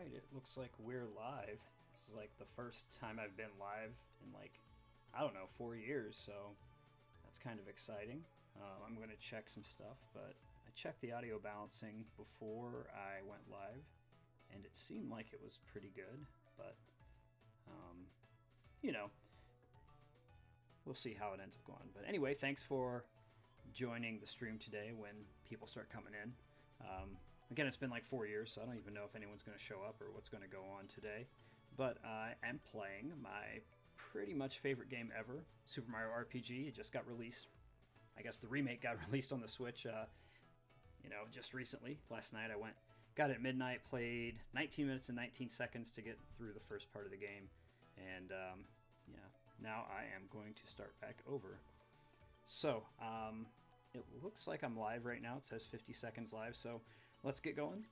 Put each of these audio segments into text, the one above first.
Alright, it looks like we're live. This is like the first time I've been live in like, I don't know, 4 years, so that's kind of exciting. I'm going to check some stuff, but I checked the audio balancing before I went live, and it seemed like it was pretty good, but, you know, we'll see how it ends up going. But anyway, thanks for joining the stream today when people start coming in. Again, it's been like 4 years, so I don't even know if anyone's going to show up or what's going to go on today. But I am playing my pretty much favorite game ever, Super Mario RPG. It just got released. I guess the remake got released on the Switch, just recently. Last night I got it at midnight, played 19 minutes and 19 seconds to get through the first part of the game. And now I am going to start back over. So, it looks like I'm live right now. It says 50 seconds live, so let's get going.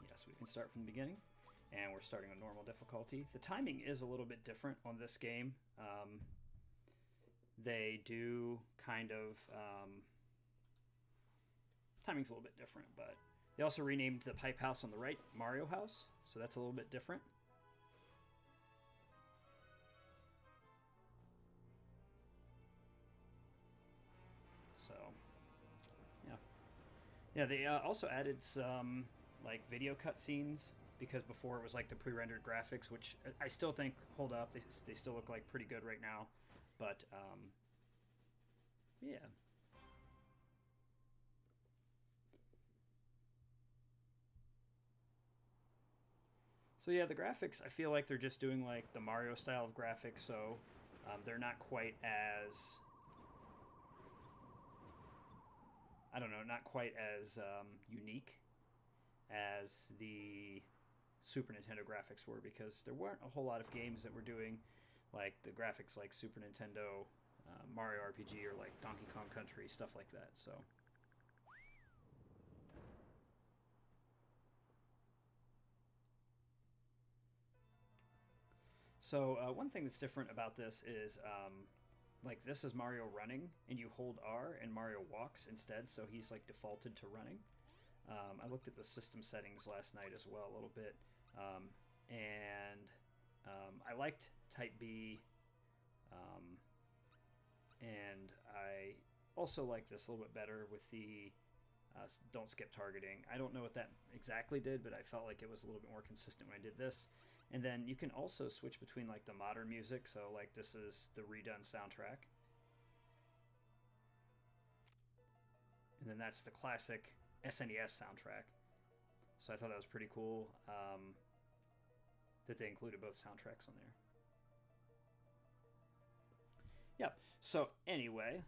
Yes, we can start from the beginning, and we're starting on normal difficulty. The timing is a little bit different on this game. They do kind of... timing's a little bit different, but they also renamed the pipe house on the right Mario House, so that's a little bit different. So, yeah, they also added some like video cutscenes, because before it was like the pre-rendered graphics, which I still think hold up. They still look like pretty good right now, but yeah. So yeah, the graphics, I feel like they're just doing like the Mario style of graphics, so they're not quite as, I don't know, not quite as unique as the Super Nintendo graphics were, because there weren't a whole lot of games that were doing like the graphics like Super Nintendo, Mario RPG, or like Donkey Kong Country, stuff like that. So one thing that's different about this is like this is Mario running, and you hold R, and Mario walks instead, so he's like defaulted to running. I looked at the system settings last night as well a little bit, and I liked Type B, and I also like this a little bit better with the don't skip targeting. I don't know what that exactly did, but I felt like it was a little bit more consistent when I did this. And then you can also switch between like the modern music, so like this is the redone soundtrack, and then that's the classic SNES soundtrack. So I thought that was pretty cool, that they included both soundtracks on there. Yep. So anyway,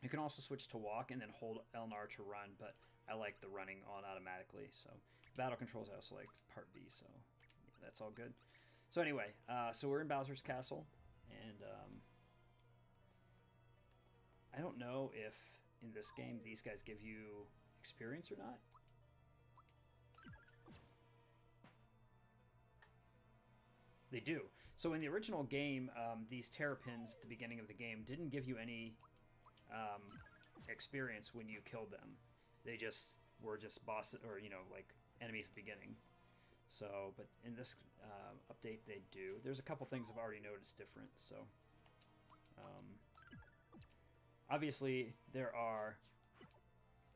you can also switch to walk and then hold L and R to run, but I like the running on automatically. So battle controls, I also like part B, so yeah, that's all good. So anyway, so we're in Bowser's Castle, and I don't know if in this game these guys give you experience or not. They do. So in the original game, these terrapins at the beginning of the game didn't give you any experience when you killed them. They just were just bosses, or like enemies at the beginning. So, but in this update they do. There's a couple things I've already noticed different. So, obviously there are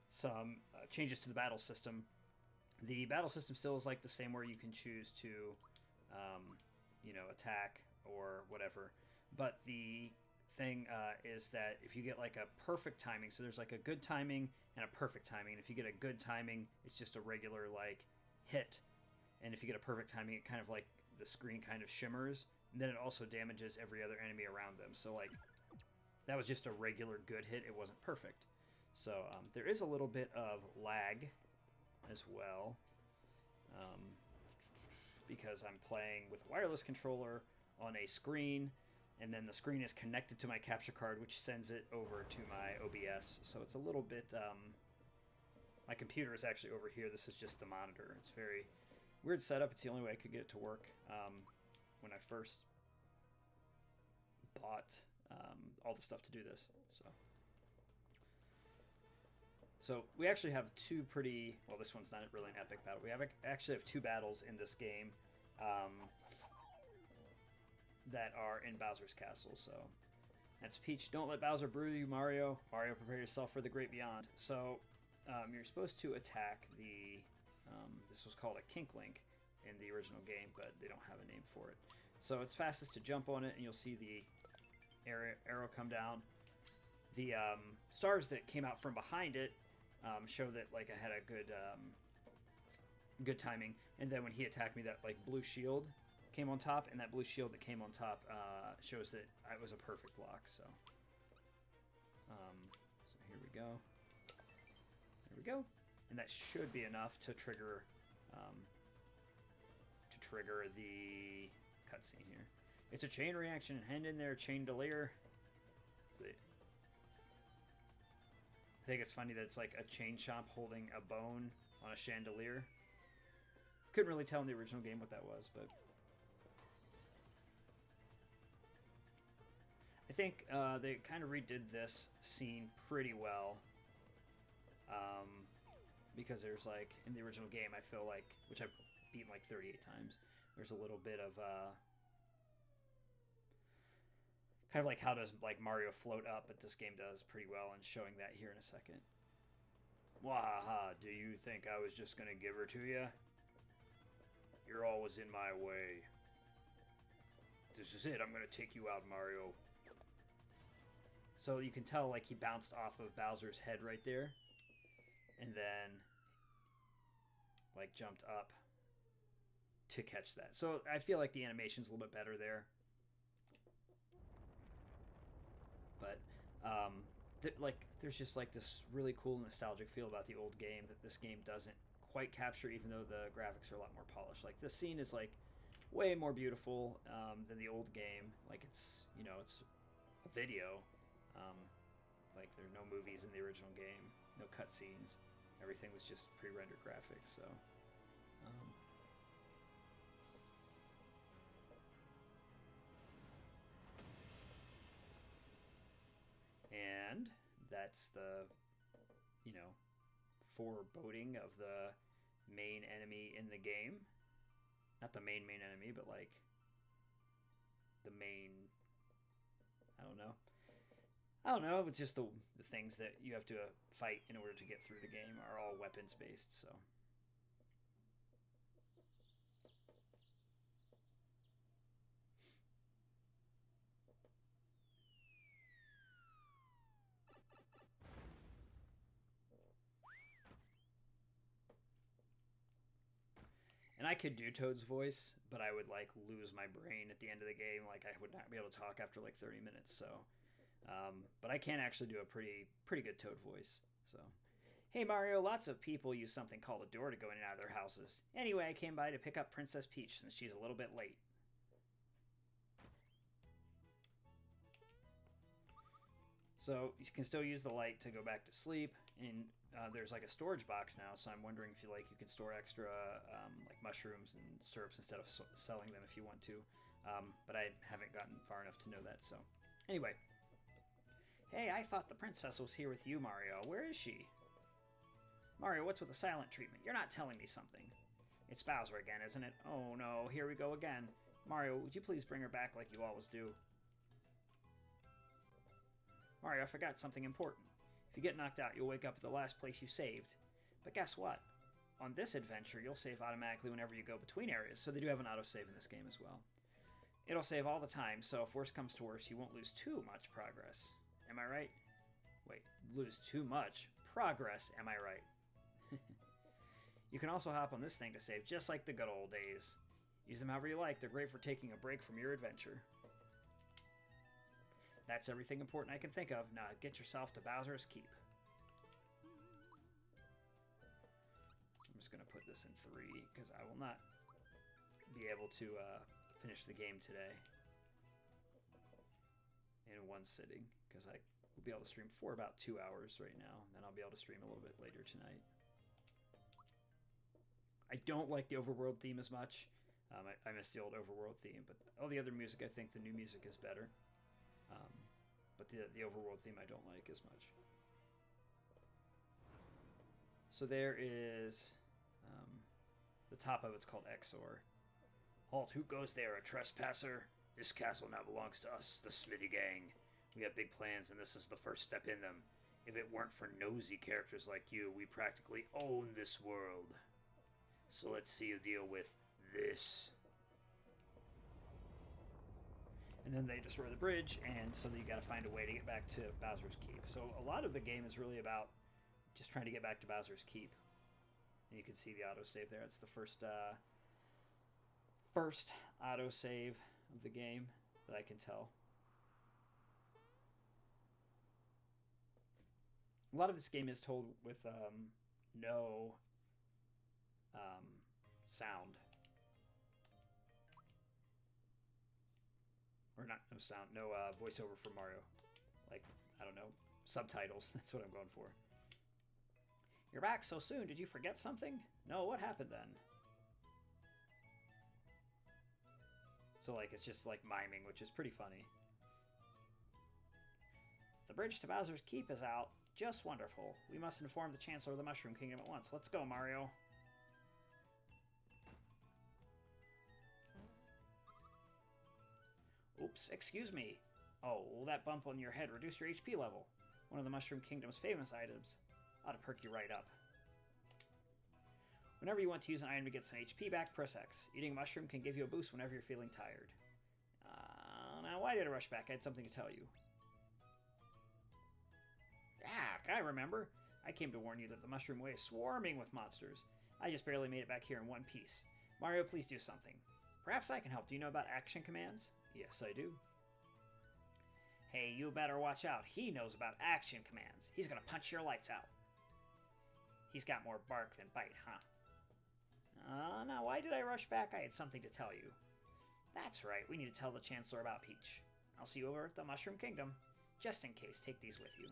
some changes to the battle system. The battle system still is like the same, where you can choose to attack or whatever, but the thing is that if you get like a perfect timing, so there's like a good timing and a perfect timing, and if you get a good timing, it's just a regular like hit, and if you get a perfect timing, it kind of like the screen kind of shimmers, and then it also damages every other enemy around them. So like that was just a regular good hit, it wasn't perfect. So there is a little bit of lag as well, because I'm playing with a wireless controller on a screen, and then the screen is connected to my capture card, which sends it over to my OBS. So it's a little bit... my computer is actually over here. This is just the monitor. It's very weird setup. It's the only way I could get it to work when I first bought all the stuff to do this. So we actually have two pretty. Well, this one's not really an epic battle. Actually have two battles in this game that are in Bowser's Castle. So that's Peach. Don't let Bowser brew you, Mario. Mario, prepare yourself for the great beyond. So you're supposed to attack the. This was called a Kink Link in the original game, but they don't have a name for it. So it's fastest to jump on it, and you'll see the arrow come down. The stars that came out from behind it show that like I had a good timing. And then when he attacked me, that like blue shield came on top, and that blue shield that came on top shows that it was a perfect block. So, so here we go. There we go, and that should be enough to trigger the cutscene here. It's a chain reaction. Hand in there, chain delayer. So I think it's funny that it's like a chain chomp holding a bone on a chandelier. Couldn't really tell in the original game what that was, but I think they kind of redid this scene pretty well. Because there's like, in the original game, I feel like, which I've beaten like 38 times, there's a little bit of kind of like how does like Mario float up, but this game does pretty well, and showing that here in a second. Wahaha, do you think I was just gonna give her to you? You're always in my way. This is it, I'm gonna take you out, Mario. So you can tell like he bounced off of Bowser's head right there, and then like jumped up to catch that. So I feel like the animation's a little bit better there. But like there's just like this really cool nostalgic feel about the old game that this game doesn't quite capture, even though the graphics are a lot more polished. Like this scene is like way more beautiful than the old game. Like it's, you know, it's a video. Like there are no movies in the original game, no cutscenes. Everything was just pre-rendered graphics. So and that's the, you know, foreboding of the main enemy in the game. Not the main enemy, but like the main, I don't know, it's just the things that you have to fight in order to get through the game are all weapons based. So and I could do Toad's voice, but I would like lose my brain at the end of the game. Like I would not be able to talk after like 30 minutes. So but I can actually do a pretty good Toad voice. So, hey Mario, lots of people use something called a door to go in and out of their houses. Anyway, I came by to pick up Princess Peach since she's a little bit late. So you can still use the light to go back to sleep, and there's like a storage box now. So I'm wondering if you can store extra like mushrooms and syrups instead of selling them if you want to. But I haven't gotten far enough to know that. So anyway. Hey, I thought the princess was here with you, Mario. Where is she? Mario, what's with the silent treatment? You're not telling me something. It's Bowser again, isn't it? Oh no, here we go again. Mario, would you please bring her back like you always do? Mario, I forgot something important. If you get knocked out, you'll wake up at the last place you saved. But guess what? On this adventure, you'll save automatically whenever you go between areas, so they do have an autosave in this game as well. It'll save all the time, so if worse comes to worse, you won't lose too much progress. Am I right? Wait, lose too much progress, am I right? You can also hop on this thing to save, just like the good old days. Use them however you like. They're great for taking a break from your adventure. That's everything important I can think of. Now get yourself to Bowser's Keep. I'm just going to put this in 3, because I will not be able to finish the game today in one sitting, because I will be able to stream for about 2 hours right now, and then I'll be able to stream a little bit later tonight. I don't like the overworld theme as much. I miss the old overworld theme, but all the other music, I think the new music is better. But the overworld theme I don't like as much. So there is the top of it's called Exor. Halt! Who goes there? A trespasser? This castle now belongs to us, the Smithy Gang. We have big plans, and this is the first step in them. If it weren't for nosy characters like you, we practically own this world. So let's see you deal with this. And then they destroy the bridge, and so you got to find a way to get back to Bowser's Keep. So a lot of the game is really about just trying to get back to Bowser's Keep. And you can see the autosave there. It's the first autosave of the game that I can tell. A lot of this game is told with no sound. Or not no sound, no voiceover for Mario. Like, I don't know, subtitles. That's what I'm going for. You're back so soon. Did you forget something? No, what happened then? So, like, it's just, like, miming, which is pretty funny. The bridge to Bowser's Keep is out. Just wonderful. We must inform the Chancellor of the Mushroom Kingdom at once. Let's go, Mario. Oops, excuse me. Oh, will that bump on your head reduce your HP level? One of the Mushroom Kingdom's famous items. Ought to perk you right up. Whenever you want to use an item to get some HP back, press X. Eating a mushroom can give you a boost whenever you're feeling tired. Now, why did I rush back? I had something to tell you. I remember. I came to warn you that the Mushroom Way is swarming with monsters. I just barely made it back here in one piece. Mario, please do something. Perhaps I can help. Do you know about action commands? Yes, I do. Hey, you better watch out. He knows about action commands. He's gonna punch your lights out. He's got more bark than bite, huh? Now, why did I rush back? I had something to tell you. That's right. We need to tell the Chancellor about Peach. I'll see you over at the Mushroom Kingdom. Just in case, take these with you.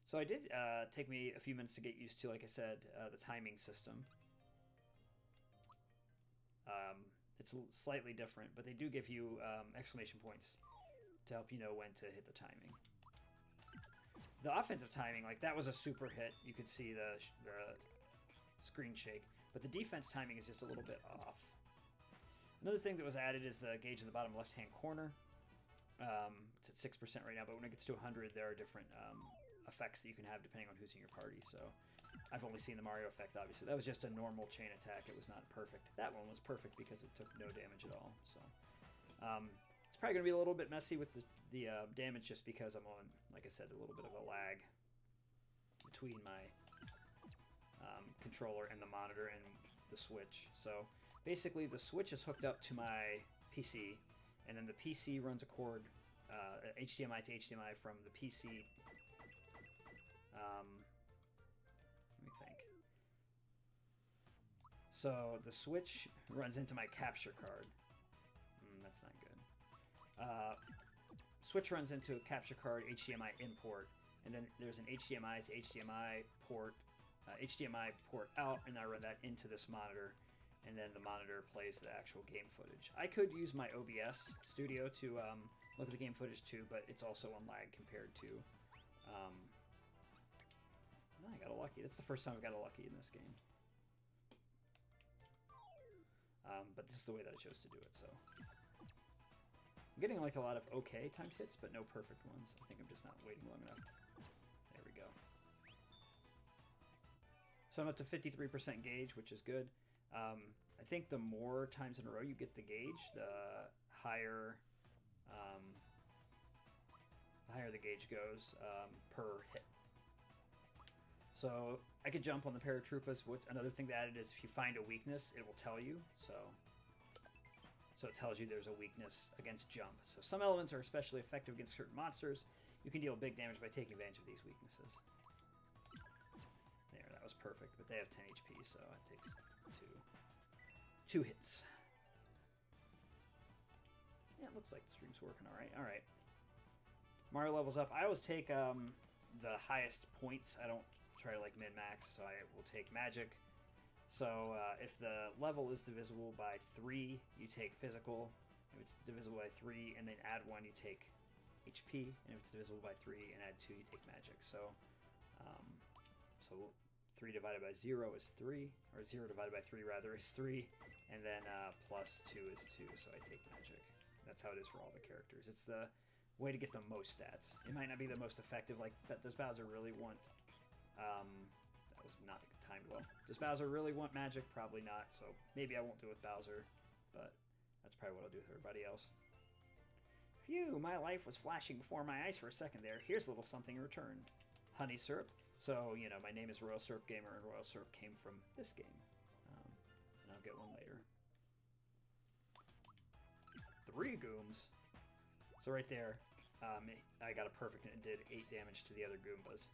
So I did take me a few minutes to get used to, like I said, the timing system. It's slightly different, but they do give you exclamation points to help you know when to hit the timing. The offensive timing, like that was a super hit. You could see the screen shake, but the defense timing is just a little bit off. Another thing that was added is the gauge in the bottom left-hand corner. It's at 6% right now, but when it gets to 100, there are different effects that you can have depending on who's in your party. So I've only seen the Mario effect, obviously. That was just a normal chain attack. It was not perfect. That one was perfect because it took no damage at all. So it's probably going to be a little bit messy with the damage just because I'm on, like I said, a little bit of a lag between my controller and the monitor and the Switch. So basically the Switch is hooked up to my PC, and then the PC runs a cord, HDMI to HDMI from the PC. Let me think. So the Switch runs into my capture card. That's not good. Switch runs into a capture card HDMI import, and then there's an HDMI to HDMI port, HDMI port out, and I run that into this monitor, and then the monitor plays the actual game footage. I could use my OBS studio to look at the game footage too, but it's also on lag compared to... I got a lucky. That's the first time I've got a lucky in this game. But this is the way that I chose to do it, so... I'm getting like a lot of okay timed hits, but no perfect ones. I think I'm just not waiting long enough. There we go. So I'm up to 53% gauge, which is good. I think the more times in a row you get the gauge, the higher the gauge goes per hit. So I could jump on the paratroopas. What's another thing that added is if you find a weakness, it will tell you. So it tells you there's a weakness against jump. So some elements are especially effective against certain monsters. You can deal big damage by taking advantage of these weaknesses. There, that was perfect. But they have 10 HP, so it takes two hits. Yeah, it looks like the stream's working all right. All right. Mario levels up. I always take the highest points. I don't try to like min-max, so I will take magic. So if the level is divisible by 3, you take physical. If it's divisible by 3 and then add 1, you take HP, and if it's divisible by 3 and add 2, you take magic. So, so 3 divided by 0 is 3, or 0 divided by 3 rather is 3, and then plus 2 is 2, so I take magic. That's how it is for all the characters. It's the way to get the most stats. It might not be the most effective, like, does Bowser really want, that was not a good time to go. Does Bowser really want magic? Probably not, so maybe I won't do it with Bowser, but that's probably what I'll do with everybody else. Phew, my life was flashing before my eyes for a second there. Here's a little something in return. Honey syrup. So, you know, my name is Royal Syrup Gamer, and Royal Syrup came from this game. And I'll get one later. 3 Gooms. So right there, I got a perfect, and it did 8 damage to the other Goombas.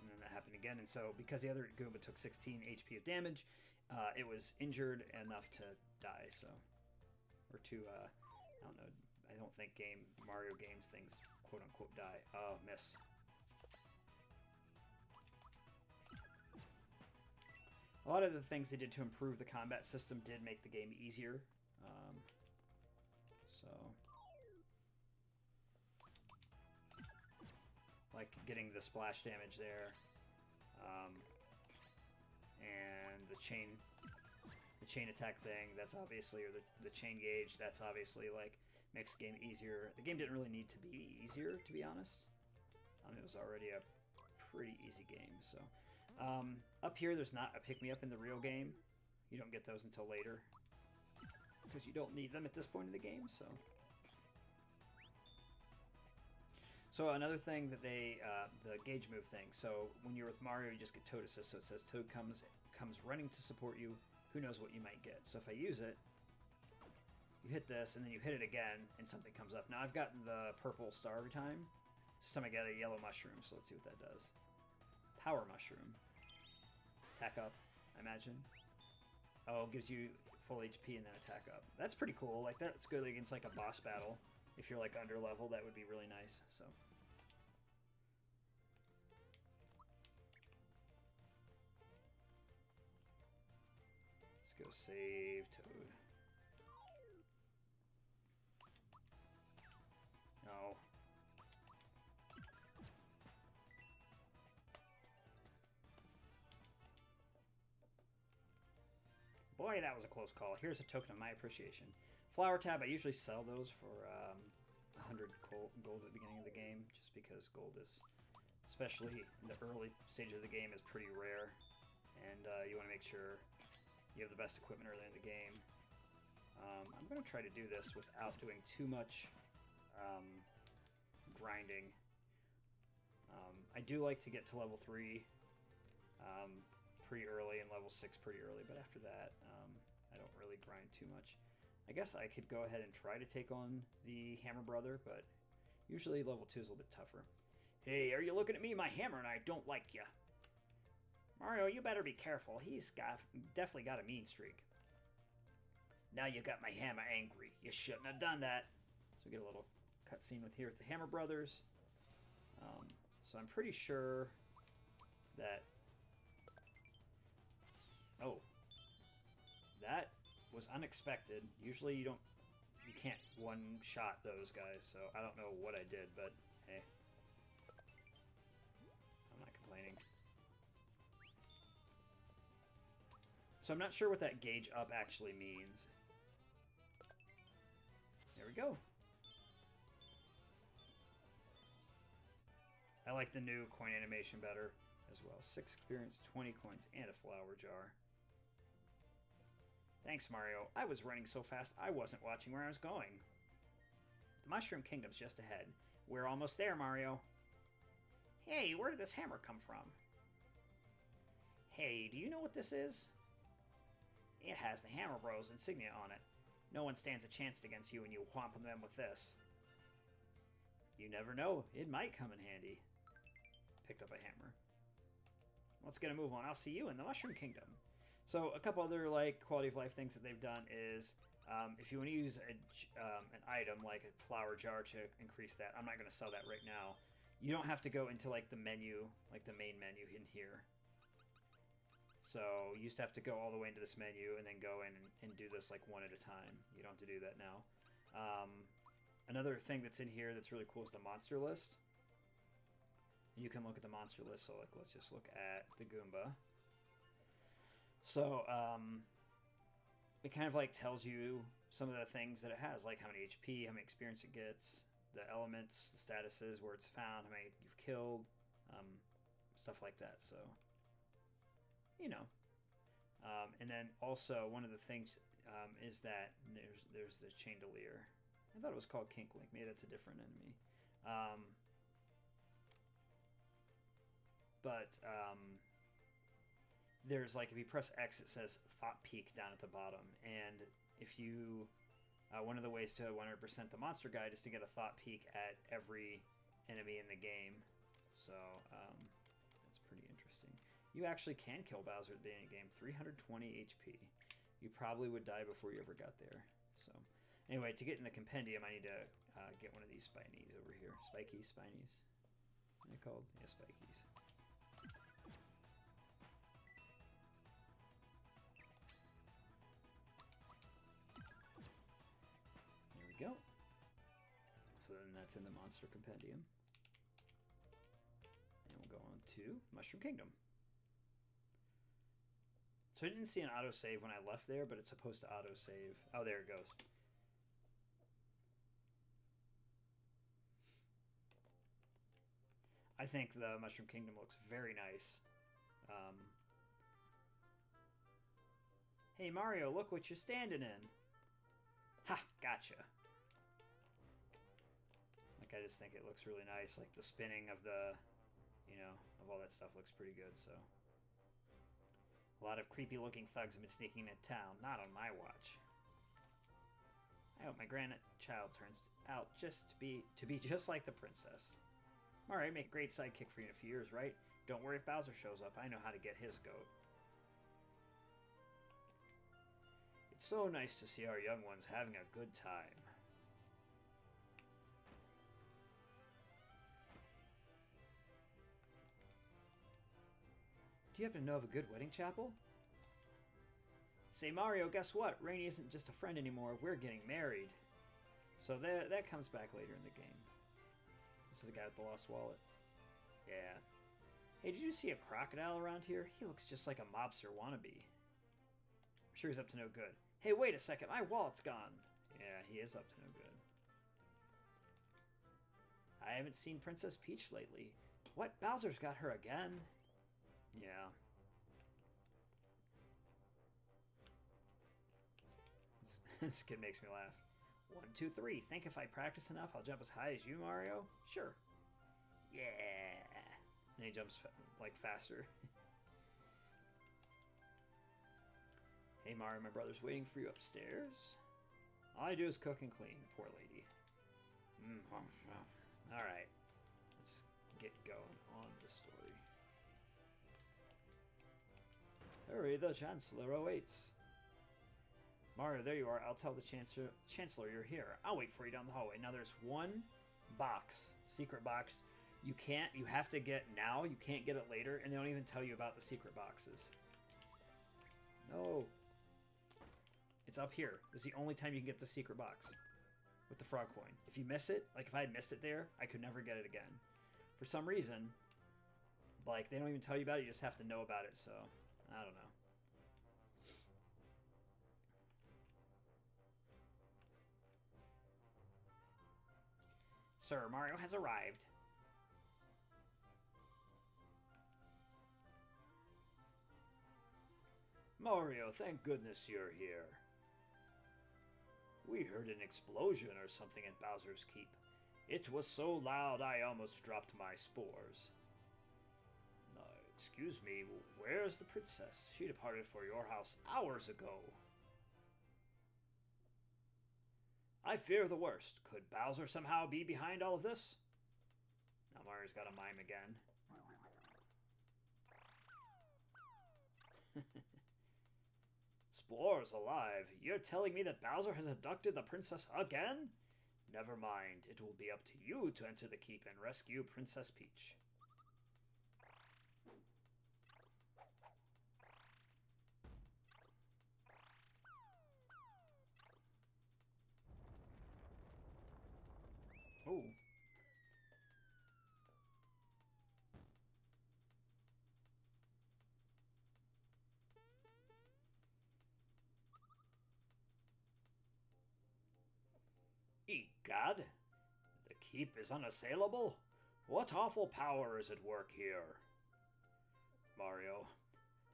And then that happened again, and so because the other Goomba took 16 HP of damage, it was injured enough to die, so... Or to, I don't know, I don't think Mario games things quote-unquote die. Oh, miss. A lot of the things they did to improve the combat system did make the game easier. So, like getting the splash damage there, and the chain attack thing, that's obviously, or the chain gauge, that's obviously like makes the game easier. The game didn't really need to be easier, to be honest. It was already a pretty easy game. So up here, there's not a pick-me-up in the real game. You don't get those until later, because you don't need them at this point in the game. So another thing that they, the gauge move thing. So when you're with Mario, you just get Toad Assist. So it says Toad comes running to support you. Who knows what you might get. So if I use it, you hit this, and then you hit it again, and something comes up. Now I've gotten the purple star every time. This time I get a yellow mushroom, so let's see what that does. Power mushroom. Attack up, I imagine. Oh, it gives you full HP and then attack up. That's pretty cool. Like, that's good against like a boss battle. If you're like under level, that would be really nice. So. Let's go save Toad. No. Boy, that was a close call. Here's a token of my appreciation. Flower tab, I usually sell those for 100 gold at the beginning of the game, just because gold is, especially in the early stage of the game, is pretty rare. And you want to make sure you have the best equipment early in the game. I'm going to try to do this without doing too much grinding. I do like to get to level 3 pretty early and level 6 pretty early, but after that, I don't really grind too much. I guess I could go ahead and try to take on the Hammer Brother, but usually level 2 is a little bit tougher. Hey, are you looking at me? My hammer and I don't like you. Mario, you better be careful. He's definitely got a mean streak. Now you got my hammer angry. You shouldn't have done that. So we get a little cutscene with here with the Hammer Brothers. So I'm pretty sure that... Oh. That was unexpected. Usually you can't one-shot those guys, so I don't know what I did, but hey. I'm not complaining. So I'm not sure what that gauge up actually means. There we go. I like the new coin animation better as well. 6 experience, 20 coins, and a flower jar. Thanks, Mario. I was running so fast I wasn't watching where I was going. The Mushroom Kingdom's just ahead. We're almost there, Mario. Hey, where did this hammer come from? Hey, do you know what this is? It has the Hammer Bros insignia on it. No one stands a chance against you when you whomp them with this. You never know. It might come in handy. Picked up a hammer. Let's get a move on. I'll see you in the Mushroom Kingdom. So a couple other like quality of life things that they've done is if you want to use an item like a flower jar to increase that, I'm not going to sell that right now. You don't have to go into like the menu, like the main menu in here. So you used to have to go all the way into this menu and then go in and do this like one at a time. You don't have to do that now. Another thing that's in here that's really cool is the monster list. You can look at the monster list. So, like, let's just look at the Goomba. So, it kind of like tells you some of the things that it has, like how many HP, how many experience it gets, the elements, the statuses, where it's found, how many you've killed, stuff like that. So, you know. And then also one of the things is that there's the Chandelier. I thought it was called Kink Link. Maybe that's a different enemy. But there's like, if you press X, it says Thought Peak down at the bottom. And if you, one of the ways to 100% the monster guide is to get a Thought Peak at every enemy in the game. So that's pretty interesting. You actually can kill Bowser at the beginning of the game. 320 HP. You probably would die before you ever got there. So anyway, to get in the compendium, I need to get one of these Spinies over here. Spikies, Spinies. What are they called? Yeah, Spikies. There we go. So then that's in the Monster Compendium. And we'll go on to Mushroom Kingdom. So I didn't see an autosave when I left there, but it's supposed to autosave. Oh, there it goes. I think the Mushroom Kingdom looks very nice. Hey Mario, look what you're standing in. Ha, gotcha. Like, I just think it looks really nice. Like the spinning of the, you know, of all that stuff looks pretty good, so. A lot of creepy looking thugs have been sneaking into town. Not on my watch. I hope my grandchild turns out just to be just like the princess. Alright, make a great sidekick for you in a few years, right? Don't worry if Bowser shows up. I know how to get his goat. It's so nice to see our young ones having a good time. Do you happen to know of a good wedding chapel? Say, Mario, guess what? Rainy isn't just a friend anymore. We're getting married. So that comes back later in the game. This is the guy with the lost wallet. Yeah. Hey, did you see a crocodile around here? He looks just like a mobster wannabe. I'm sure he's up to no good. Hey, wait a second. My wallet's gone. Yeah, he is up to no good. I haven't seen Princess Peach lately. What? Bowser's got her again? Yeah. This kid makes me laugh. 1, 2, 3. Think if I practice enough, I'll jump as high as you, Mario? Sure. Yeah. And he jumps like faster. Hey, Mario, my brother's waiting for you upstairs. All I do is cook and clean, poor lady. All right. Let's get going on the story. Hurry, the Chancellor awaits. Mario, there you are. I'll tell the Chancellor you're here. I'll wait for you down the hallway. Now there's one box, secret box. You have to get now. You can't get it later, and they don't even tell you about the secret boxes. No. It's up here. This is the only time you can get the secret box with the frog coin. If you miss it, like if I had missed it there, I could never get it again. For some reason, like, they don't even tell you about it. You just have to know about it, so I don't know. Sir, Mario has arrived. Mario, thank goodness you're here. We heard an explosion or something at Bowser's Keep. It was so loud I almost dropped my spores. Excuse me, where's the princess? She departed for your house hours ago. I fear the worst. Could Bowser somehow be behind all of this? Now Mario's got a mime again. Spores alive. You're telling me that Bowser has abducted the princess again? Never mind. It will be up to you to enter the keep and rescue Princess Peach. Egad, the keep is unassailable? What awful power is at work here? Mario,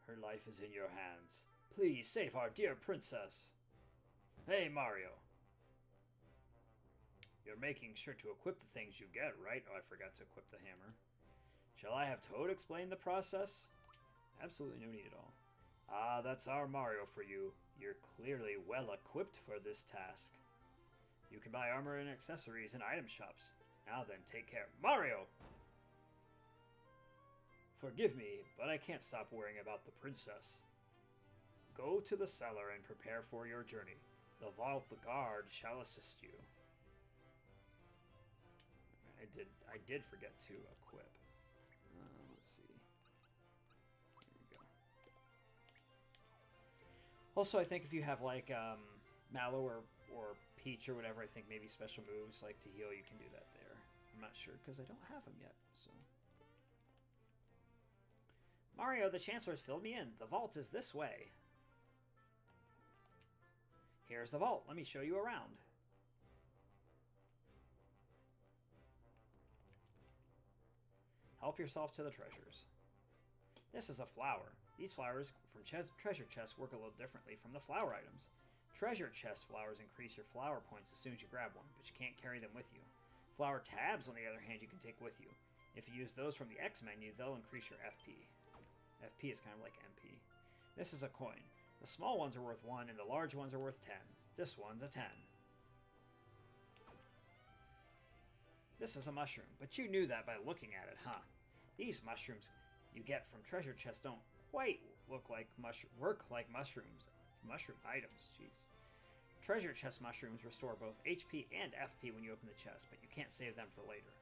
her life is in your hands. Please save our dear princess. Hey, Mario. You're making sure to equip the things you get, right? Oh, I forgot to equip the hammer. Shall I have Toad explain the process? Absolutely no need at all. Ah, that's our Mario for you. You're clearly well equipped for this task. You can buy armor and accessories in item shops. Now then, take care. Mario! Forgive me, but I can't stop worrying about the princess. Go to the cellar and prepare for your journey. The vault guard shall assist you. I did forget to equip. Let's see. Here we go. Also, I think if you have like Mallow or Peach or whatever, I think maybe special moves like to heal, you can do that there. I'm not sure because I don't have them yet. So, Mario, the Chancellor's filled me in. The vault is this way. Here's the vault. Let me show you around. Help yourself to the treasures. This is a flower. These flowers from treasure chests work a little differently from the flower items. Treasure chest flowers increase your flower points as soon as you grab one, but you can't carry them with you. Flower tabs, on the other hand, you can take with you. If you use those from the X menu, they'll increase your FP. FP is kind of like MP. This is a coin. The small ones are worth 1, and the large ones are worth 10. This one's a 10. This is a mushroom, but you knew that by looking at it, huh? These mushrooms you get from treasure chests don't quite work like mushrooms. Mushroom items, jeez. Treasure chest mushrooms restore both HP and FP when you open the chest, but you can't save them for later.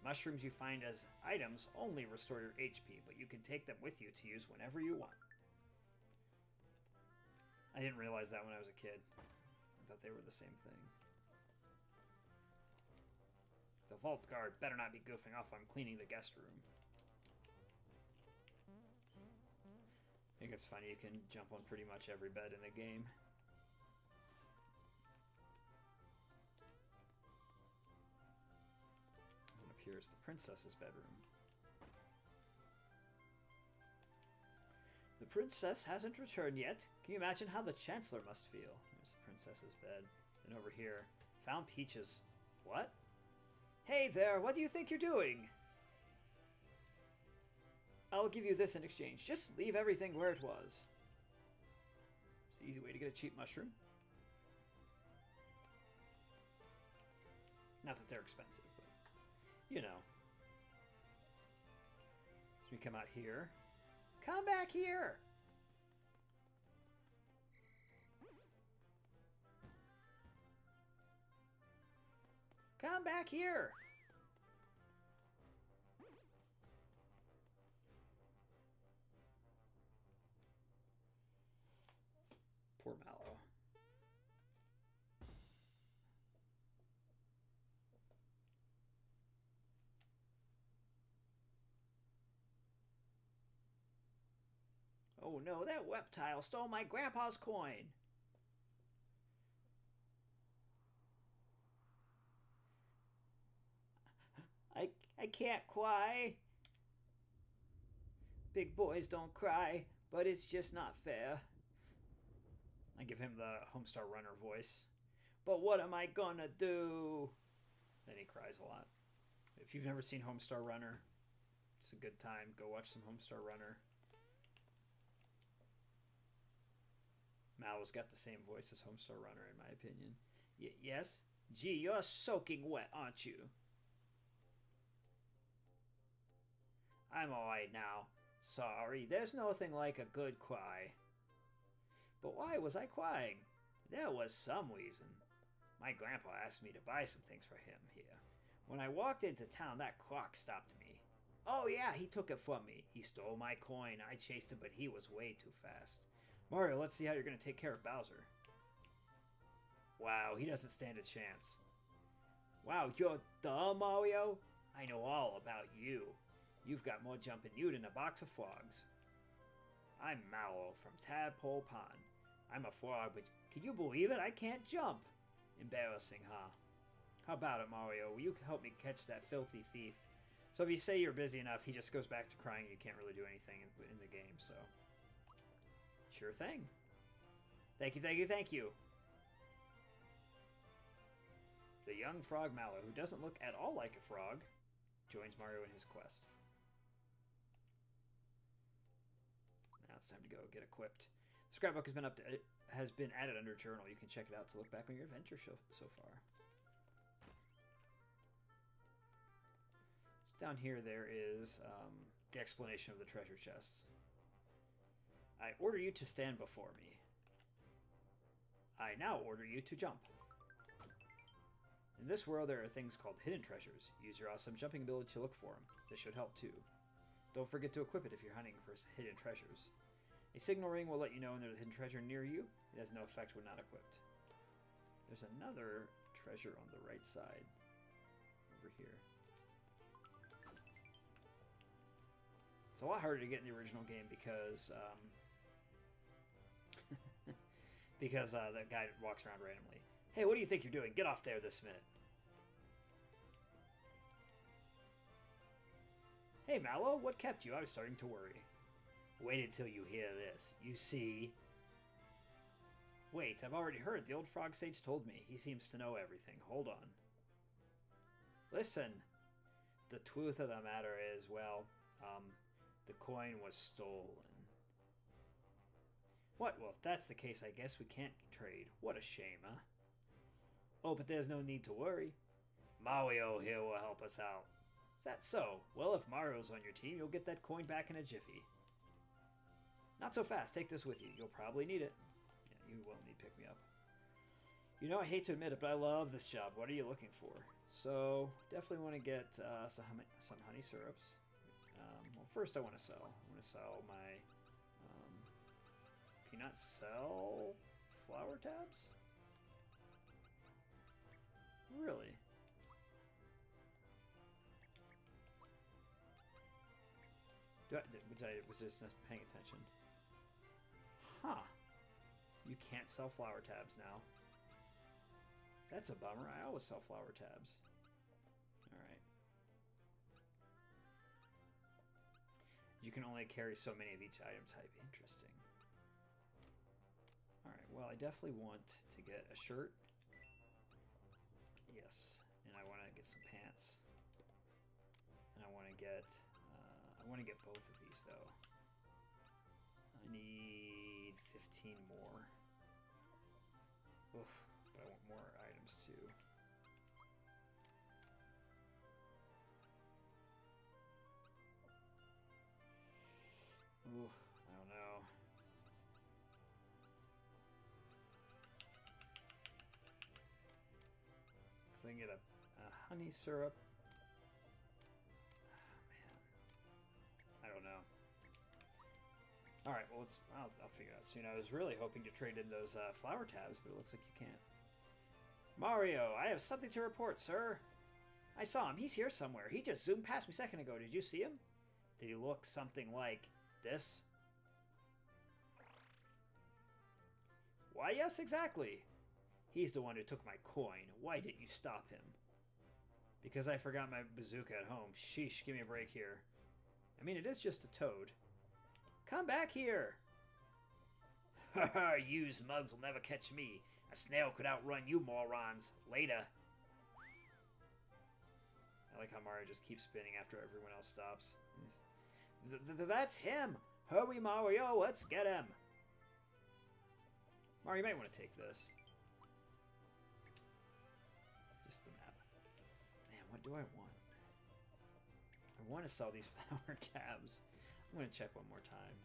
Mushrooms you find as items only restore your HP, but you can take them with you to use whenever you want. I didn't realize that when I was a kid. I thought they were the same thing. The vault guard better not be goofing off while I'm cleaning the guest room. I think it's funny you can jump on pretty much every bed in the game. And up here is the princess's bedroom. The princess hasn't returned yet. Can you imagine how the Chancellor must feel? There's the princess's bed. And over here, found Peach's... What? Hey there, what do you think you're doing? I'll give you this in exchange. Just leave everything where it was. It's an easy way to get a cheap mushroom. Not that they're expensive, but you know. So we come out here. Come back here! Come back here! Poor Mallow. Oh no, that reptile stole my grandpa's coin! I can't cry. Big boys don't cry, but it's just not fair. I give him the Homestar Runner voice. But what am I gonna do? Then he cries a lot. If you've never seen Homestar Runner, it's a good time. Go watch some Homestar Runner. Mallow's got the same voice as Homestar Runner, in my opinion. Yes? Gee, you're soaking wet, aren't you? I'm alright now. Sorry, there's nothing like a good cry. But why was I crying? There was some reason. My grandpa asked me to buy some things for him here. When I walked into town, that croc stopped me. Oh yeah, he took it from me. He stole my coin. I chased him, but he was way too fast. Mario, let's see how you're going to take care of Bowser. Wow, he doesn't stand a chance. Wow, you're dumb, Mario? I know all about you. You've got more jump in you than a box of frogs. I'm Mallow from Tadpole Pond. I'm a frog, but can you believe it? I can't jump. Embarrassing, huh? How about it, Mario? Will you help me catch that filthy thief? So if you say you're busy enough, he just goes back to crying. You can't really do anything in the game, so... Sure thing. Thank you, thank you, thank you. The young frog Mallow, who doesn't look at all like a frog, joins Mario in his quest. Now it's time to go get equipped. The scrapbook has been added under journal. You can check it out to look back on your adventure so far. So down here there is the explanation of the treasure chests. I order you to stand before me. I now order you to jump. In this world, there are things called hidden treasures. Use your awesome jumping ability to look for them. This should help too. Don't forget to equip it if you're hunting for hidden treasures. A signal ring will let you know when there's a hidden treasure near you. It has no effect when not equipped. There's another treasure on the right side. Over here. It's a lot harder to get in the original game because... because that guy walks around randomly. Hey, what do you think you're doing? Get off there this minute. Hey, Mallow, what kept you? I was starting to worry. Wait until you hear this. You see... Wait, I've already heard. The old frog sage told me. He seems to know everything. Hold on. Listen. The truth of the matter is, well, the coin was stolen. What? Well, if that's the case, I guess we can't trade. What a shame, huh? Oh, but there's no need to worry. Mario here will help us out. Is that so? Well, if Mario's on your team, you'll get that coin back in a jiffy. Not so fast. Take this with you. You'll probably need it. Yeah, you won't need to pick me up. You know, I hate to admit it, but I love this job. What are you looking for? So, definitely want to get some honey syrups. Well, first I want to sell. I want to sell my... can you not sell flower tabs? Really? Was just not paying attention? Huh. You can't sell flower tabs now. That's a bummer. I always sell flower tabs. Alright. You can only carry so many of each item type. Interesting. Alright, well, I definitely want to get a shirt. Yes. And I want to get some pants. And I want to get both of these, though. I need 15 more. Oof, but I want more items, too. Ooh, I don't know. Because I can get a honey syrup. I don't know. Alright, well, I'll figure it out soon. I was really hoping to trade in those flower tabs, but it looks like you can't. Mario, I have something to report, sir. I saw him. He's here somewhere. He just zoomed past me a second ago. Did you see him? Did he look something like this? Why, yes, exactly. He's the one who took my coin. Why didn't you stop him? Because I forgot my bazooka at home. Sheesh, give me a break here. I mean, it is just a toad. Come back here! Haha, yous mugs will never catch me. A snail could outrun you morons. Later. I like how Mario just keeps spinning after everyone else stops. That's him! Hurry, Mario, let's get him! Mario, you might want to take this. Just the map. Man, what do I want? I want to sell these flower tabs. I'm going to check one more time.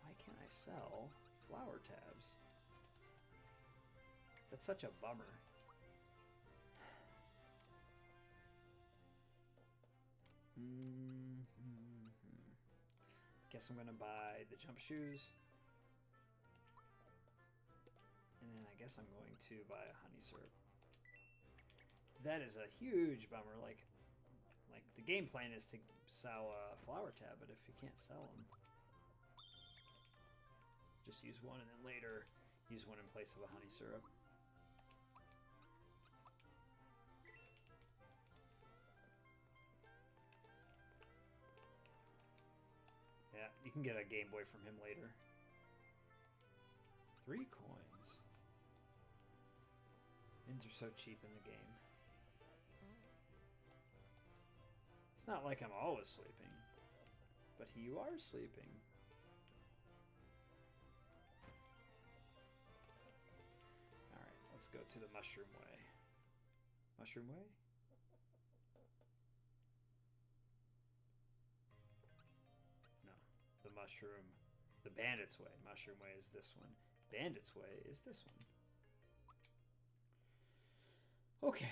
Why can't I sell flower tabs? That's such a bummer. Guess I'm going to buy the jump shoes. And then I guess I'm going to buy a honey syrup. That is a huge bummer. Like the game plan is to sell a flower tab, but if you can't sell them, just use one and then later use one in place of a honey syrup. You can get a Game Boy from him later. 3 coins. Ins are so cheap in the game. It's not like I'm always sleeping. But you are sleeping. Alright, let's go to the Mushroom Way. Mushroom Way? No. The Mushroom... The Bandit's Way. Mushroom Way is this one. Bandit's Way is this one. Okay.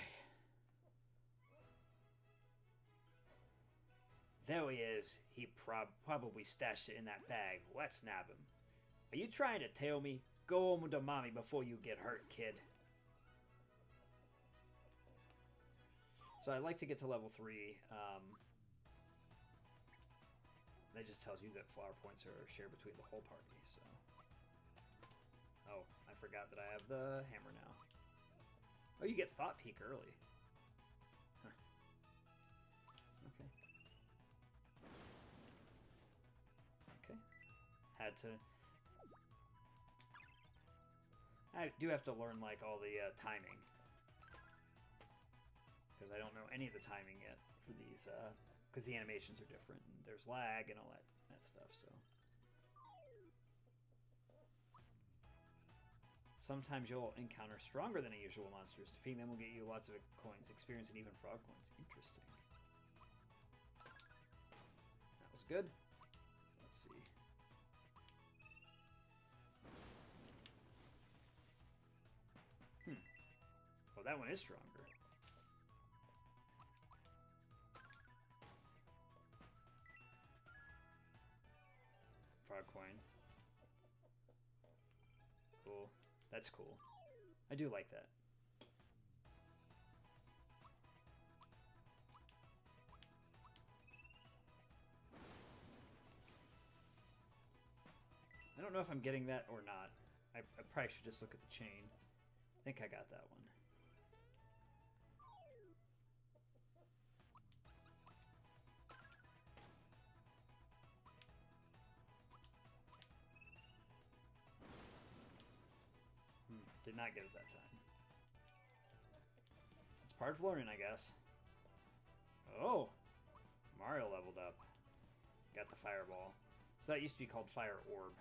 There he is. He probably stashed it in that bag. Let's nab him. Are you trying to tell me? Go home to mommy before you get hurt, kid. So I'd like to get to level 3. That just tells you that flower points are shared between the whole party, so... Oh, I forgot that I have the hammer now. Oh, you get Thought Peak early. Huh. Okay. Okay. Had to... I do have to learn, like, all the timing. Because I don't know any of the timing yet for these, because the animations are different, and there's lag and all that stuff, so... Sometimes you'll encounter stronger than usual monsters. Defeating them will get you lots of coins, experience, and even frog coins. Interesting. That was good. Let's see. Oh, that one is stronger. Frog coin. Cool. That's cool. I do like that. I don't know if I'm getting that or not. I probably should just look at the chain. I think I got that one. Did not get it that time. It's part of learning, I guess. Oh! Mario leveled up. Got the fireball. So that used to be called Fire Orb.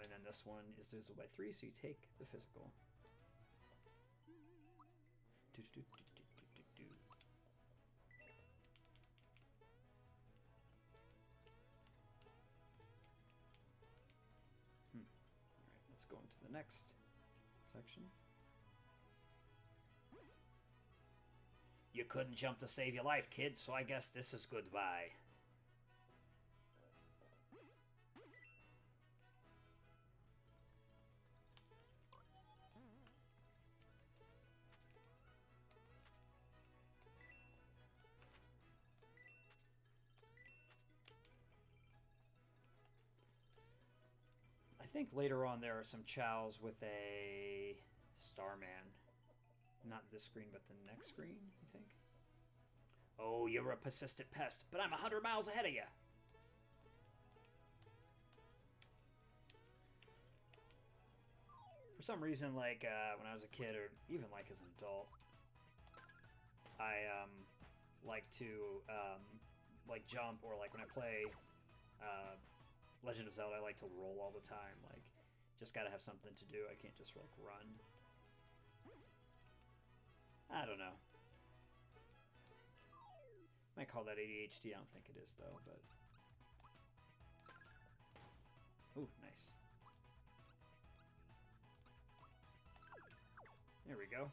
And then this one is divisible by 3, so you take the physical. Alright, let's go into the next section. You couldn't jump to save your life, kid, so I guess this is goodbye. I think later on there are some chows with a Starman. Not this screen, but the next screen, I think. Oh, you're a persistent pest, but I'm 100 miles ahead of you. For some reason, like, when I was a kid, or even, like, as an adult, I, like to, like, jump, or, like, when I play, Legend of Zelda, I like to roll all the time. Like, just gotta have something to do. I can't just, like, run. I don't know. Might call that ADHD. I don't think it is, though, but... Ooh, nice. There we go.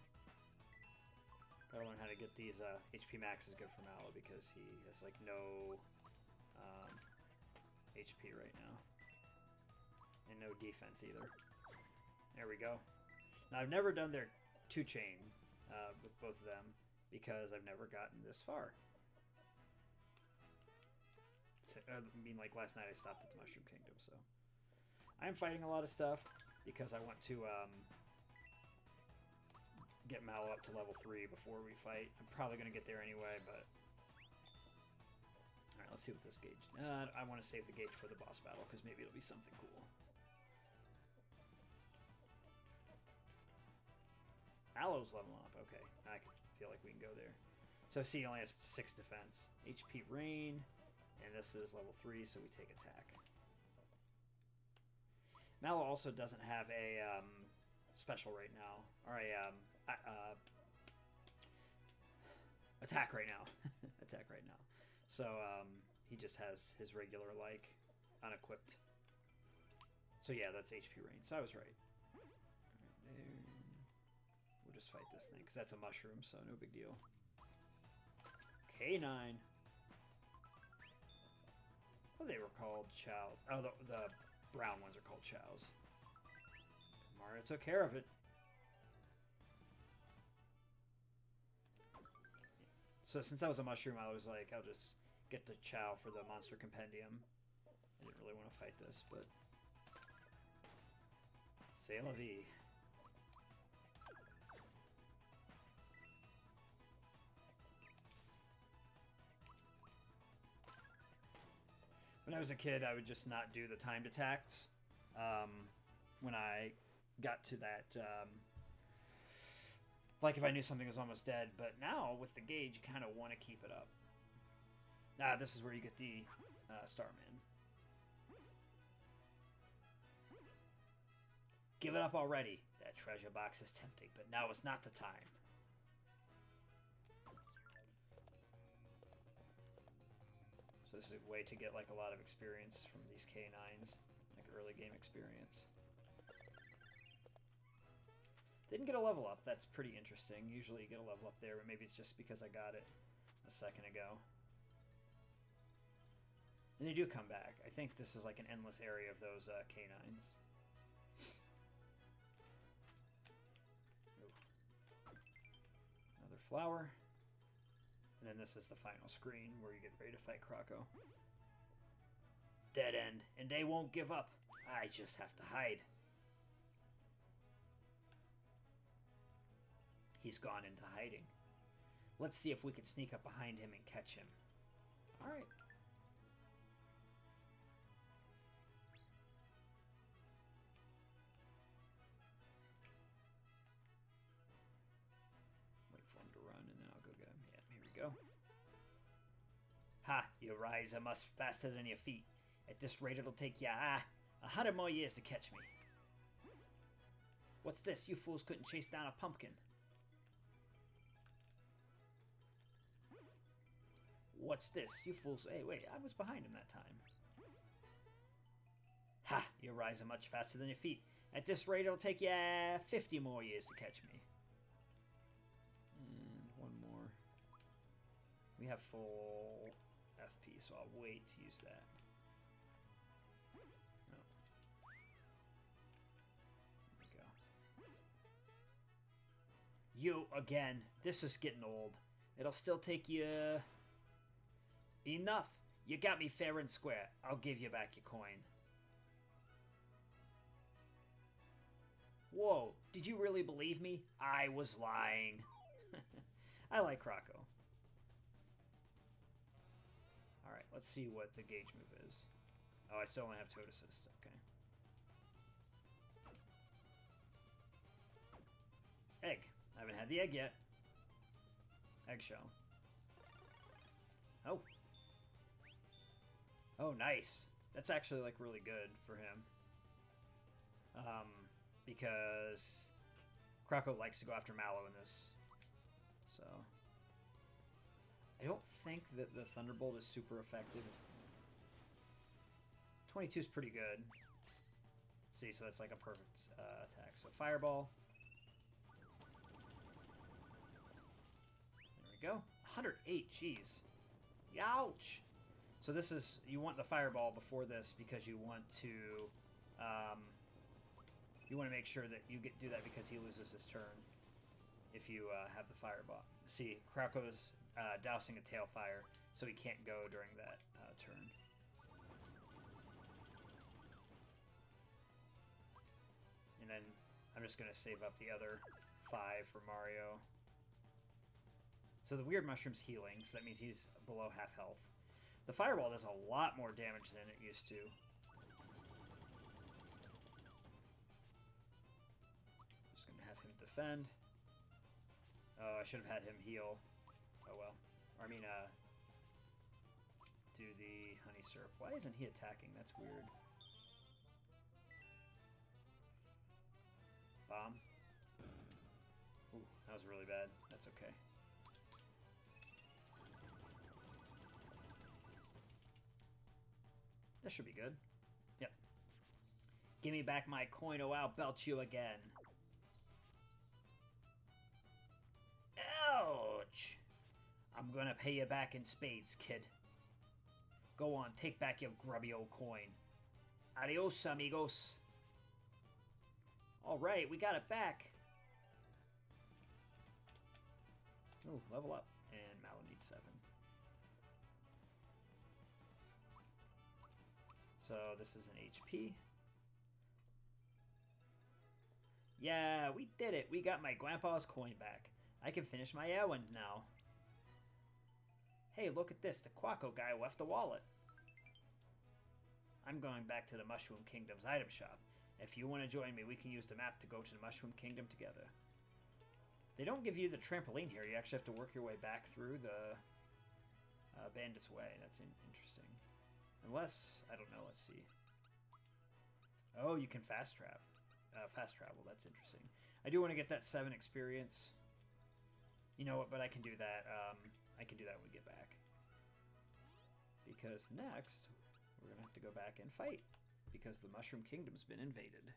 Gotta learn how to get these, HP max is good for Mallow, because he has, like, no, HP right now. And no defense either. There we go. Now, I've never done their 2-chain with both of them because I've never gotten this far. So, I mean, like, last night I stopped at the Mushroom Kingdom, so... I'm fighting a lot of stuff because I want to get Mallow up to level 3 before we fight. I'm probably going to get there anyway, but... Alright, let's see what this gauge... I want to save the gauge for the boss battle, because maybe it'll be something cool. Aloe's leveling up. Okay, I feel like we can go there. So C only has 6 defense. HP Rain, and this is level 3, so we take attack. Mallow also doesn't have a special right now, or a attack right now. Attack right now. So he just has his regular, like, unequipped. So yeah, that's HP Rain. So I was right. Alright, there. We'll just fight this thing, because that's a mushroom, so no big deal. K9. Oh, they were called chows. Oh, the brown ones are called chows. Mario took care of it. So since I was a mushroom, I was like, I'll just get the chow for the monster compendium. I didn't really want to fight this, but... C'est la vie. When I was a kid, I would just not do the timed attacks. When I got to that, like if I knew something was almost dead. But now, with the gauge, you kind of want to keep it up. Ah, this is where you get the Starman. Give it up already. That treasure box is tempting, but now is not the time. So this is a way to get like a lot of experience from these K9s, like early game experience. Didn't get a level up. That's pretty interesting. Usually you get a level up there, but maybe it's just because I got it a second ago. And they do come back. I think this is like an endless area of those K9s. Ooh. Another flower. And then this is the final screen where you get ready to fight Croco. Dead end, and they won't give up. I just have to hide. He's gone into hiding. Let's see if we can sneak up behind him and catch him. Alright. Wait for him to run, and then I'll go get him. Yeah, here we go. Ha! You rise a much faster than your feet. At this rate, it'll take you, 100 more years to catch me. What's this? You fools couldn't chase down a pumpkin. What's this? You fools... Hey, wait, I was behind him that time. Ha! You rise much faster than your feet. At this rate, it'll take you 50 more years to catch me. And one more. We have full FP, so I'll wait to use that. No. There we go. You again. This is getting old. It'll still take you... Enough! You got me fair and square. I'll give you back your coin. Whoa, did you really believe me? I was lying. I like Croco. Alright, let's see what the gauge move is. Oh, I still only have Toad Assist. Okay. Egg. I haven't had the egg yet. Eggshell. Oh. Oh, nice. That's actually, like, really good for him. Because Croco likes to go after Mallow in this. So. I don't think that the Thunderbolt is super effective. 22 is pretty good. See, so that's like a perfect attack. So Fireball. There we go. 108, jeez. Youch! So this is, you want the Fireball before this because you want to make sure that you do that because he loses his turn if you have the Fireball. See, Croco's dousing a Tailfire, so he can't go during that turn. And then I'm just going to save up the other 5 for Mario. So the Weird Mushroom's healing, so that means he's below half health. The fireball does a lot more damage than it used to. Just gonna have him defend. Oh, I should have had him heal. Oh well. Or, I mean, do the honey syrup. Why isn't he attacking? That's weird. Bomb. Ooh, that was really bad. That's okay. That should be good. Yep. Give me back my coin or I'll belt you again. Ouch! I'm gonna pay you back in spades, kid. Go on, take back your grubby old coin. Adios, amigos. Alright, we got it back. Oh, level up. And Mallow needs 7. So this is an HP. Yeah, we did it. We got my grandpa's coin back. I can finish my errand now. Hey, look at this. The Quacko guy left a wallet. I'm going back to the Mushroom Kingdom's item shop. If you want to join me, we can use the map to go to the Mushroom Kingdom together. They don't give you the trampoline here. You actually have to work your way back through the Bandit's Way. That's interesting. Unless, I don't know, let's see. Oh, you can fast travel. That's interesting. I do want to get that 7 experience. You know what, but I can do that. I can do that when we get back. Because next, we're going to have to go back and fight. Because the Mushroom Kingdom's been invaded.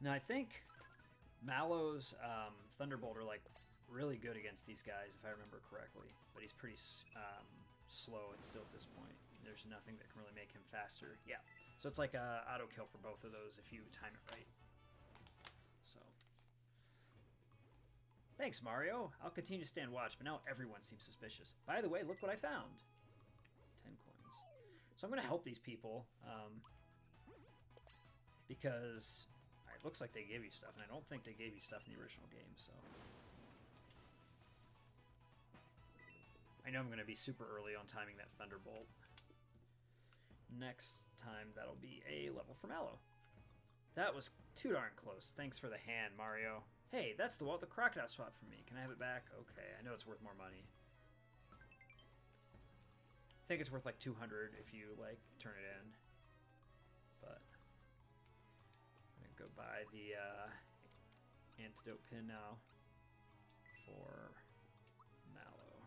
Now, I think Mallow's Thunderbolt are, like, really good against these guys, if I remember correctly. But he's pretty slow still at this point. There's nothing that can really make him faster. Yeah. So it's like a auto kill for both of those if you time it right. So. Thanks, Mario. I'll continue to stand watch, but now everyone seems suspicious. By the way, look what I found. 10 coins. So I'm going to help these people. Because it looks like they gave you stuff, and I don't think they gave you stuff in the original game, so. I know I'm going to be super early on timing that Thunderbolt. Next time, that'll be a level for Mallow. That was too darn close. Thanks for the hand, Mario. Hey, that's the wallet the crocodile swapped for me. Can I have it back? Okay, I know it's worth more money. I think it's worth like 200 if you, like, turn it in. But I'm going to go buy the antidote pin now for Mallow.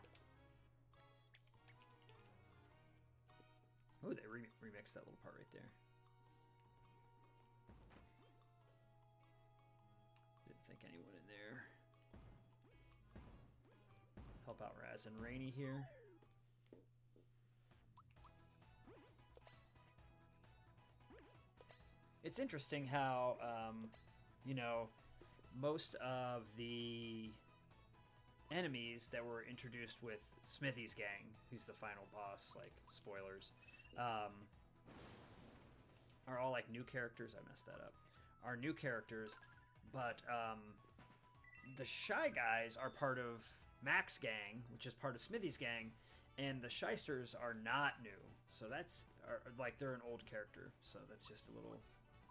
Oh, they remixed that little part right there. Didn't think anyone in there. Help out Raz and Rainy here. It's interesting how, you know, most of the enemies that were introduced with Smithy's gang, who's the final boss, like, spoilers, are all like new characters. I messed that up. Are new characters, but the Shy Guys are part of Mac's gang, which is part of Smithy's gang, and the Shysters are not new. So that's like they're an old character. So that's just a little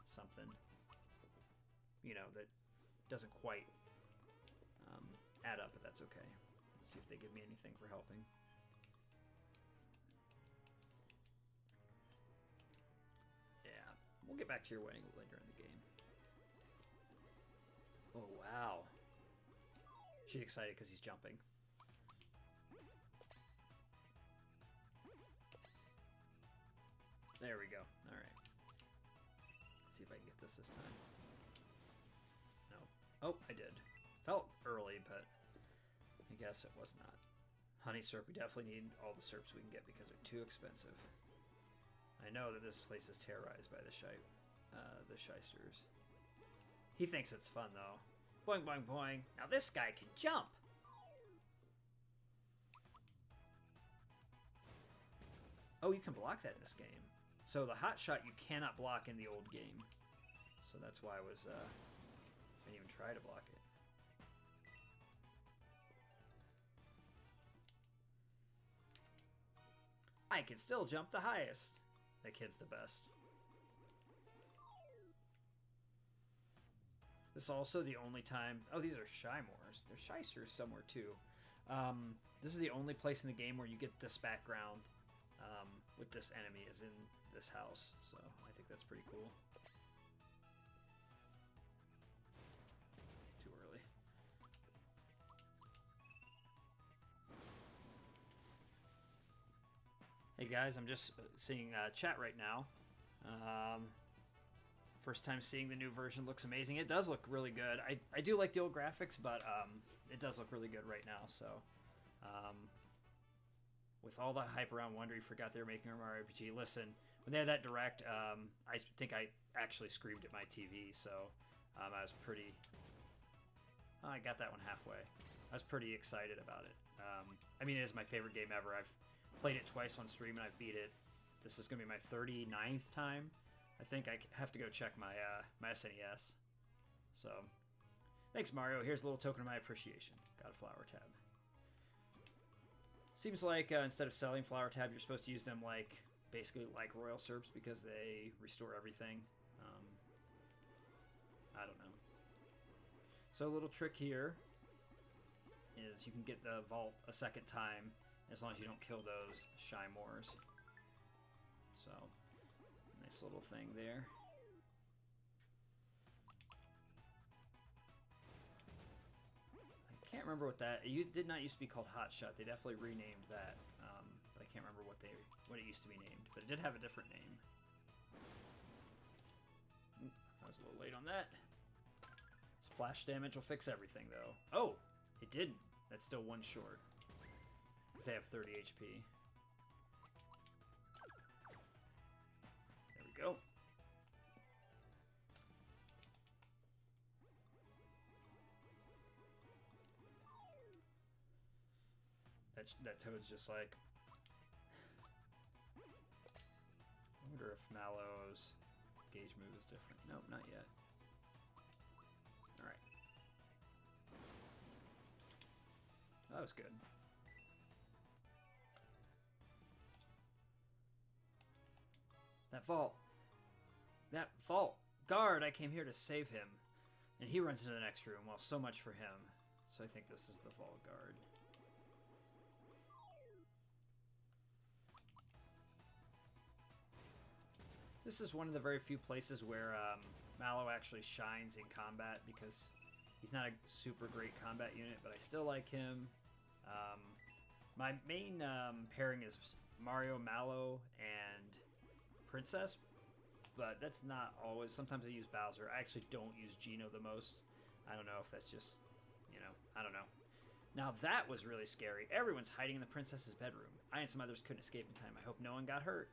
something, you know, that doesn't quite add up, but that's okay. Let's see if they give me anything for helping. We'll get back to your wedding later in the game. Oh, wow. She's excited because he's jumping. There we go. All right. Let's see if I can get this time. No. Oh, I did. Felt early, but I guess it was not. Honey syrup. We definitely need all the syrups we can get because they're too expensive. I know that this place is terrorized by the Shysters. He thinks it's fun, though. Boing, boing, boing. Now this guy can jump! Oh, you can block that in this game. So the hot shot you cannot block in the old game. So that's why I was I didn't even try to block it. I can still jump the highest. That kid's the best. This is also the only time... Oh, these are Shymores. There's Shysters somewhere, too. This is the only place in the game where you get this background with this enemy is in this house. So I think that's pretty cool. Too early. Hey guys, I'm just seeing chat right now. First time seeing the new version, looks amazing. It does look really good. I do like the old graphics, but it does look really good right now. So, with all the hype around Wonder, you forgot they were making a Mario RPG. Listen, when they had that direct, I think I actually screamed at my TV. So, I was pretty... Oh, I got that one halfway. I was pretty excited about it. I mean, it is my favorite game ever. I've played it twice on stream and I've beat it. This is going to be my 39th time. I think I have to go check my my SNES. So, thanks, Mario. Here's a little token of my appreciation. Got a flower tab. Seems like instead of selling flower tab, you're supposed to use them like basically like royal serbs because they restore everything. I don't know. So a little trick here is you can get the vault a second time as long as you don't kill those Shymores. So, nice little thing there. I can't remember what that... It did not used to be called Hot Shot. They definitely renamed that. But I can't remember what it used to be named. But it did have a different name. I was a little late on that. Splash damage will fix everything, though. Oh! It didn't. That's still one short. Because they have 30 HP. There we go. That Toad's just like... I wonder if Mallow's gauge move is different. Nope, not yet. Alright. That was good. That vault. That vault. Guard, I came here to save him. And he runs into the next room. Well, so much for him. So I think this is the vault guard. This is one of the very few places where Mallow actually shines in combat because he's not a super great combat unit, but I still like him. My main pairing is Mario, Mallow, and Princess, but that's not always. Sometimes I use Bowser. I actually don't use Geno the most. I don't know if that's just, I don't know. Now that was really scary. Everyone's hiding in the princess's bedroom. I and some others couldn't escape in time. I hope no one got hurt.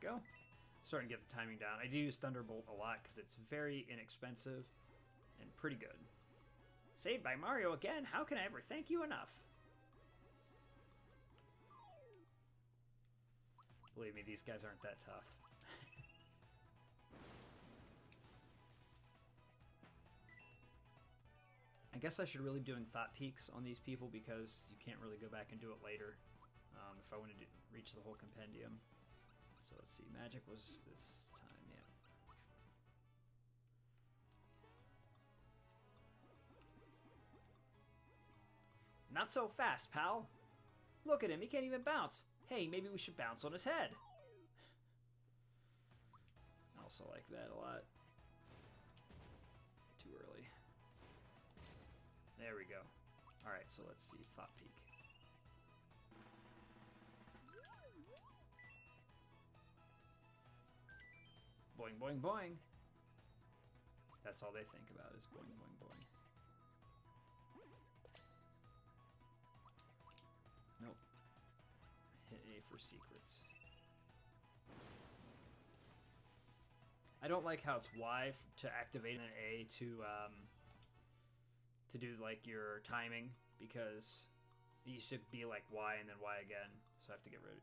Go. Starting to get the timing down. I do use Thunderbolt a lot because it's very inexpensive and pretty good. Saved by Mario again? How can I ever thank you enough? Believe me, these guys aren't that tough. I guess I should really be doing thought peaks on these people because you can't really go back and do it later if I wanted to reach the whole compendium. So let's see, magic was this time, yeah. Not so fast, pal. Look at him, he can't even bounce. Hey, maybe we should bounce on his head. I also like that a lot. Too early. There we go. Alright, so let's see, thought peak. Boing, boing, boing. That's all they think about is boing, boing, boing. Nope. Hit A for secrets. I don't like how it's Y to activate and then A to do like your timing, because it used to be like Y and then Y again. So I have to get rid,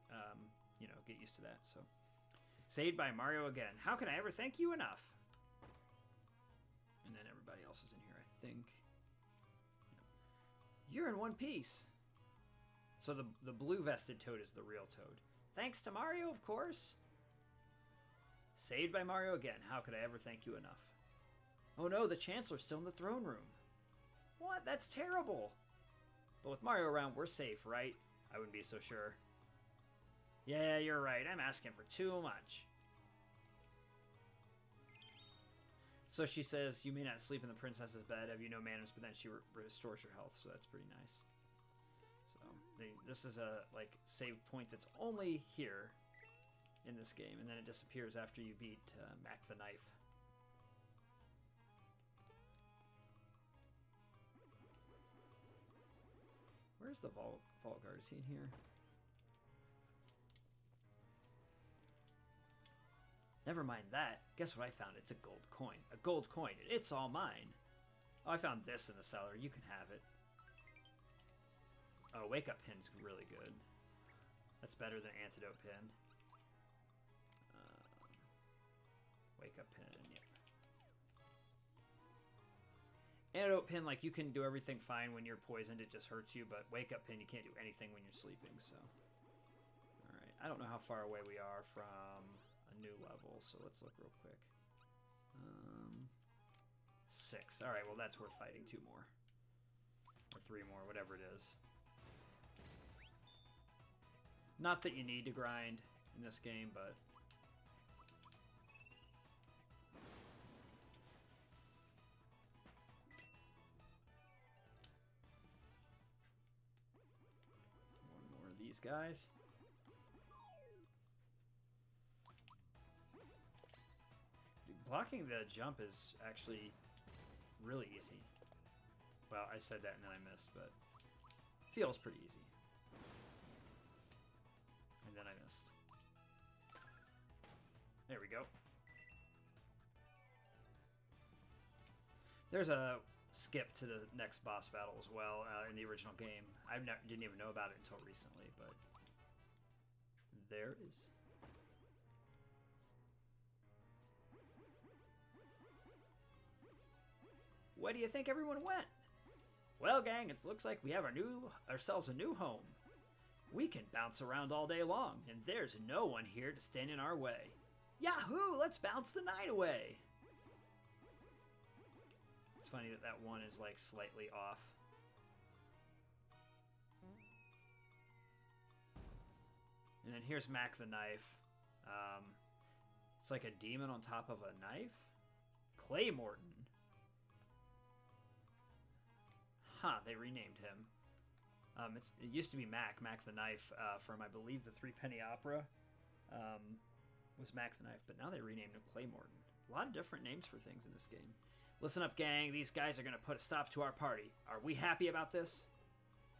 get used to that. So saved by Mario again. How can I ever thank you enough? And then everybody else is in here, I think. You're in one piece. So the blue vested Toad is the real Toad. Thanks to Mario, of course. Saved by Mario again. How could I ever thank you enough? Oh no, the Chancellor's still in the throne room. What? That's terrible. But with Mario around, we're safe, right? I wouldn't be so sure. Yeah, you're right. I'm asking for too much. So she says, you may not sleep in the princess's bed, have you no manners, but then she restores your health, so that's pretty nice. So this is a save point that's only here in this game, and then it disappears after you beat Mac the Knife. Where's the Vault Guard? Is he in here? Never mind that. Guess what I found? It's a gold coin. A gold coin. It's all mine. Oh, I found this in the cellar. You can have it. Oh, Wake Up Pin's really good. That's better than Antidote Pin. Wake Up Pin, yeah. Antidote Pin, like, you can do everything fine when you're poisoned. It just hurts you. But Wake Up Pin, you can't do anything when you're sleeping, so. Alright. I don't know how far away we are from a new level, so let's look real quick. 6. Alright, well that's worth fighting. 2 more. Or 3 more, whatever it is. Not that you need to grind in this game, but... one more of these guys. Blocking the jump is actually really easy. Well, I said that and then I missed, but feels pretty easy. And then I missed. There we go. There's a skip to the next boss battle as well in the original game. I didn't even know about it until recently, but there is. Where do you think everyone went? Well, gang, it looks like we have ourselves a new home. We can bounce around all day long, and there's no one here to stand in our way. Yahoo! Let's bounce the night away! It's funny that that one is, like, slightly off. And then here's Mac the Knife. It's like a demon on top of a knife? Clay Morton. Huh, they renamed him. It used to be Mac the Knife from, I believe, the Threepenny Opera. Was Mac the Knife, but now they renamed him Clay Morton. A lot of different names for things in this game. Listen up, gang. These guys are going to put a stop to our party. Are we happy about this?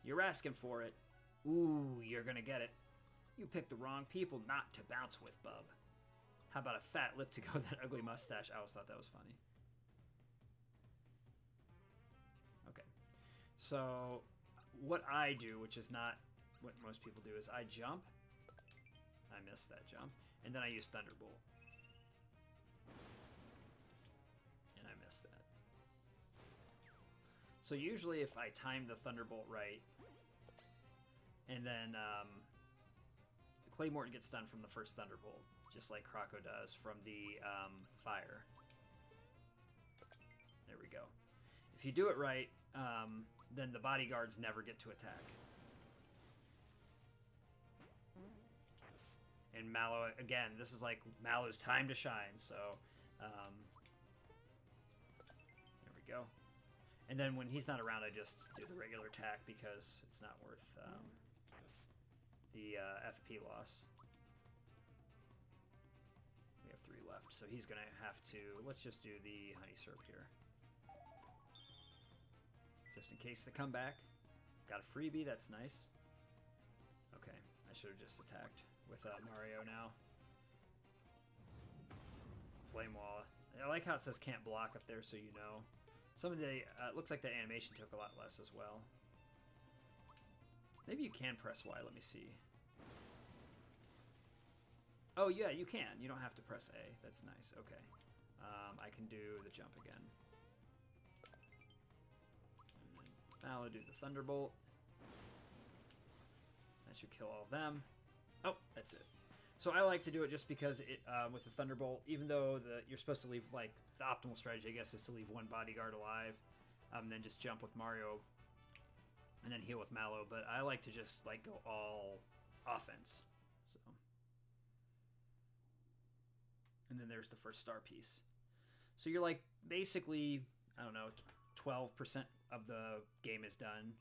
You're asking for it. Ooh, you're going to get it. You picked the wrong people not to bounce with, bub. How about a fat lip to go with that ugly mustache? I always thought that was funny. Okay. So, what I do, which is not what most people do, is I jump. I missed that jump. And then I use Thunderbolt. And I missed that. So usually if I time the Thunderbolt right, and then Clay Morton gets stunned from the first Thunderbolt, just like Croco does from the fire. There we go. If you do it right, then the bodyguards never get to attack. And Mallow, again, this is like Mallow's time to shine, so there we go. And then when he's not around, I just do the regular attack because it's not worth the FP loss. We have 3 left, so he's going to have to... Let's just do the honey syrup here. Just in case they come back. Got a freebie, that's nice. Okay, I should have just attacked with Mario now. flame wall. I like how it says can't block up there, so you know. Some of the it looks like the animation took a lot less as well. Maybe you can press Y. Let me see. Oh yeah, you can. You don't have to press A. That's nice. Okay. I can do the jump again. Now I'll do the Thunderbolt. That should kill all of them. Oh, that's it. So I like to do it just because it with the Thunderbolt, even though you're supposed to leave, like, the optimal strategy, I guess, is to leave one bodyguard alive, then just jump with Mario, and then heal with Mallow. But I like to just, like, go all offense. So, and then there's the first star piece. So you're, like, basically, I don't know, 12% of the game is done.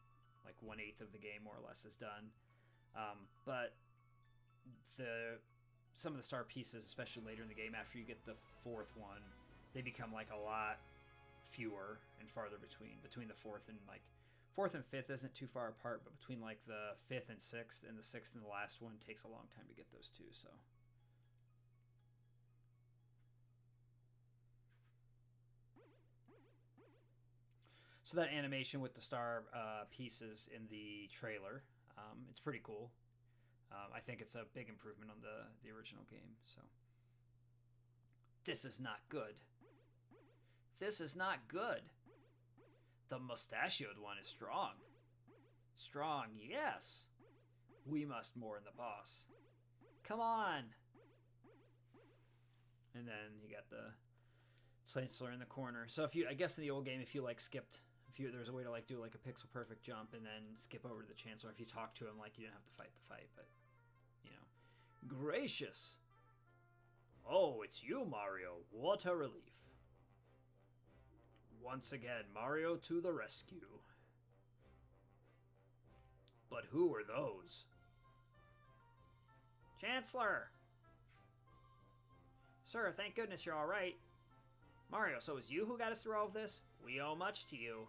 Like 1/8 of the game, more or less, is done. But some of the star pieces, especially later in the game, after you get the 4th one, they become like a lot fewer and farther between the 4th and like 4th and 5th isn't too far apart, but between like the 5th and 6th and the 6th and the last one takes a long time to get those two. So that animation with the star pieces in the trailer, it's pretty cool. I think it's a big improvement on the original game. So this is not good. This is not good. The mustachioed one is strong. Strong, yes. We must mourn the boss. Come on. And then you got the Chancellor in the corner. So I guess in the old game, if you like skipped, there was a way to like do like a pixel perfect jump and then skip over to the Chancellor. If you talk to him, like you didn't have to fight the fight, but you know, gracious. Oh, it's you, Mario. What a relief. Once again, Mario to the rescue. But who are those? Chancellor! Sir, thank goodness you're all right. Mario, so it was you who got us through all of this? We owe much to you.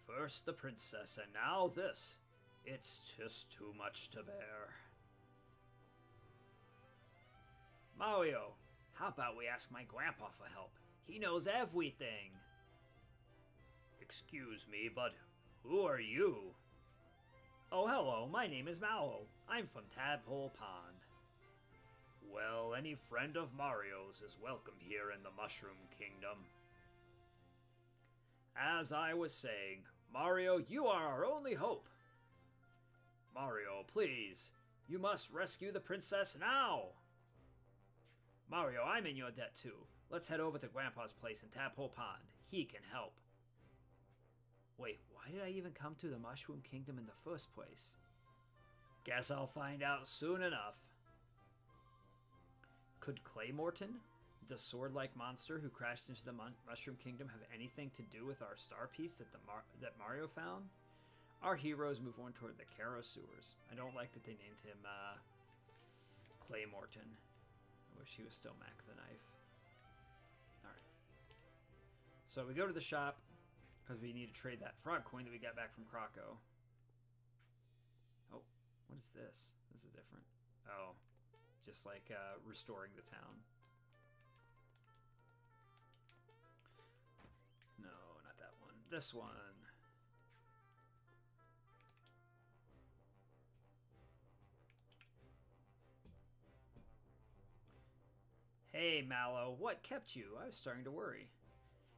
First the princess, and now this. It's just too much to bear. Mario, how about we ask my grandpa for help? He knows everything. Excuse me, but who are you? Oh, hello, my name is Mallow. I'm from Tadpole Pond. Well, any friend of Mario's is welcome here in the Mushroom Kingdom. As I was saying, Mario, you are our only hope. Mario, please, you must rescue the princess now. Mario, I'm in your debt too. Let's head over to Grandpa's place in Tadpole Pond. He can help. Wait, why did I even come to the Mushroom Kingdom in the first place? Guess I'll find out soon enough. Could Claymorton, the sword-like monster who crashed into the Mushroom Kingdom, have anything to do with our star piece that Mario found? Our heroes move on toward the Karo sewers. I don't like that they named him Claymorton. I wish he was still Mac the Knife. Alright. So we go to the shop because we need to trade that frog coin that we got back from Croco. Oh, what is this? This is different. Oh, just like restoring the town. No, not that one. This one. Hey, Mallow, what kept you? I was starting to worry.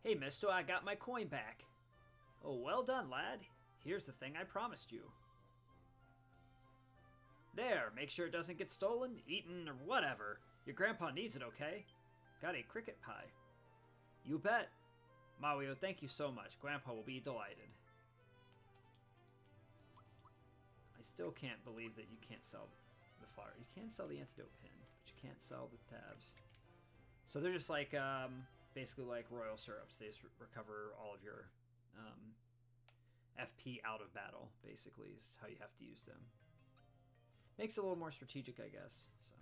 Hey, mister, I got my coin back. Oh, well done, lad. Here's the thing I promised you. There, make sure it doesn't get stolen, eaten, or whatever. Your grandpa needs it, okay? Got a cricket pie. You bet. Mario, thank you so much. Grandpa will be delighted. I still can't believe that you can't sell the flower. You can sell the antidote pin, but you can't sell the tabs. So they're just like, basically like royal syrups. They just recover all of your FP out of battle, basically, is how you have to use them. Makes it a little more strategic, I guess. So,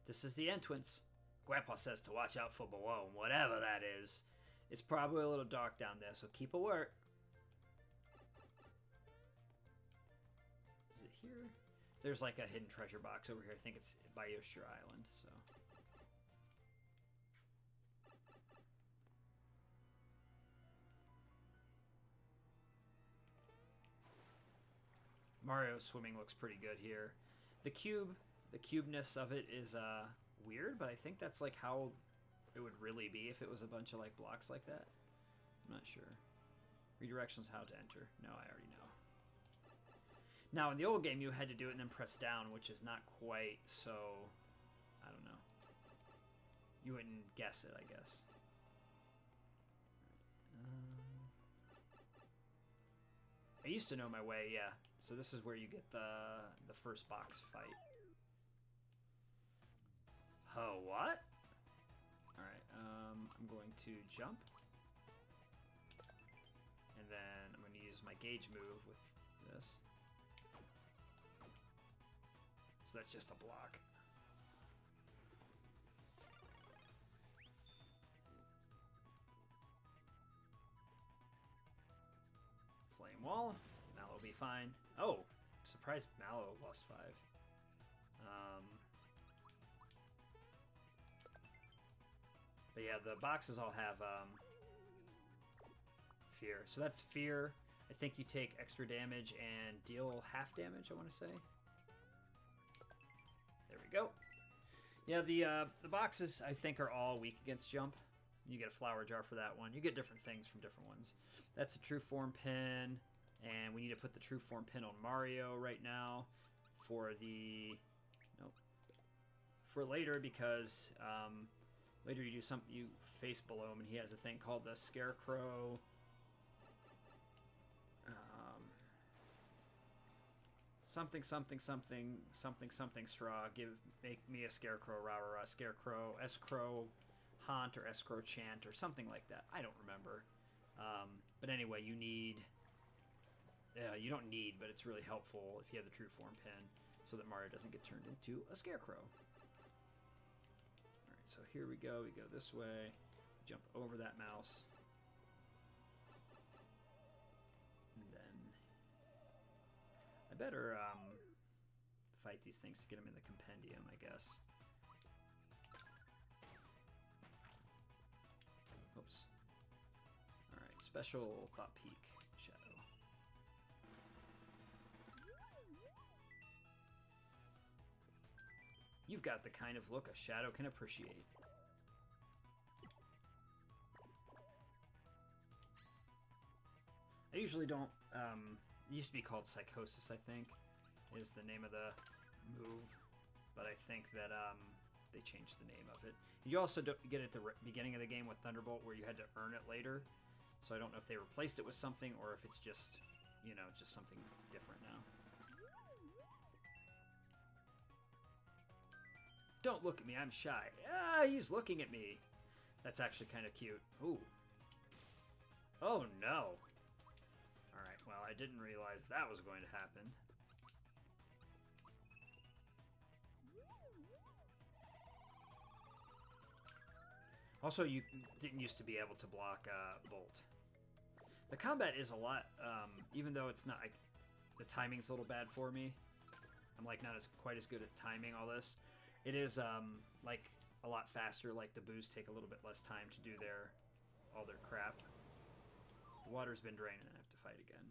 this is the entrance. Grandpa says to watch out for below, whatever that is. It's probably a little dark down there, so keep alert. here? There's like a hidden treasure box over here. I think it's by Yoshira Island, so. Mario swimming looks pretty good here. The cubeness of it is weird, but I think that's like how it would really be if it was a bunch of like blocks like that. I'm not sure. Redirections how to enter. No, I already know. Now, in the old game, you had to do it and then press down, which is not quite so... I don't know. You wouldn't guess it, I guess. I used to know my way, yeah. So this is where you get the first box fight. Oh, what? Alright, I'm going to jump. And then I'm going to use my gauge move with this. So that's just a block. Flame wall. Mallow will be fine. Oh! Surprised Mallow lost 5. But yeah, the boxes all have fear. So that's fear. I think you take extra damage and deal half damage, I want to say. There we go. Yeah, the boxes, I think, are all weak against jump. You get a flower jar for that one. You get different things from different ones. That's a true form pin. And we need to put the true form pin on Mario right now for the... Nope. For later, because later you do something, you face below him, and he has a thing called the Scarecrow... something straw. Make me a Scarecrow rah rah rah. Scarecrow Escrow haunt or Escrow chant or something like that. I don't remember. But anyway, you need. You don't need, but it's really helpful if you have the true form pin, so that Mario doesn't get turned into a Scarecrow. All right, so here we go. We go this way. Jump over that mouse. I better fight these things to get them in the compendium, I guess. Oops. Alright, special thought peak shadow. You've got the kind of look a shadow can appreciate. I usually don't... it used to be called Psychosis, I think, is the name of the move. But I think that they changed the name of it. You also get it at the beginning of the game with Thunderbolt, where you had to earn it later. So I don't know if they replaced it with something, or if it's just, you know, just something different now. Don't look at me, I'm shy. Ah, he's looking at me. That's actually kind of cute. Ooh. Oh, no. Alright, well, I didn't realize that was going to happen. Also, you didn't used to be able to block Bolt. The combat is a lot, even though it's not, like, the timing's a little bad for me. I'm, like, not quite as good at timing all this. It is, like, a lot faster. Like, the boos take a little bit less time to do all their crap. The water's been drained and I have to fight again.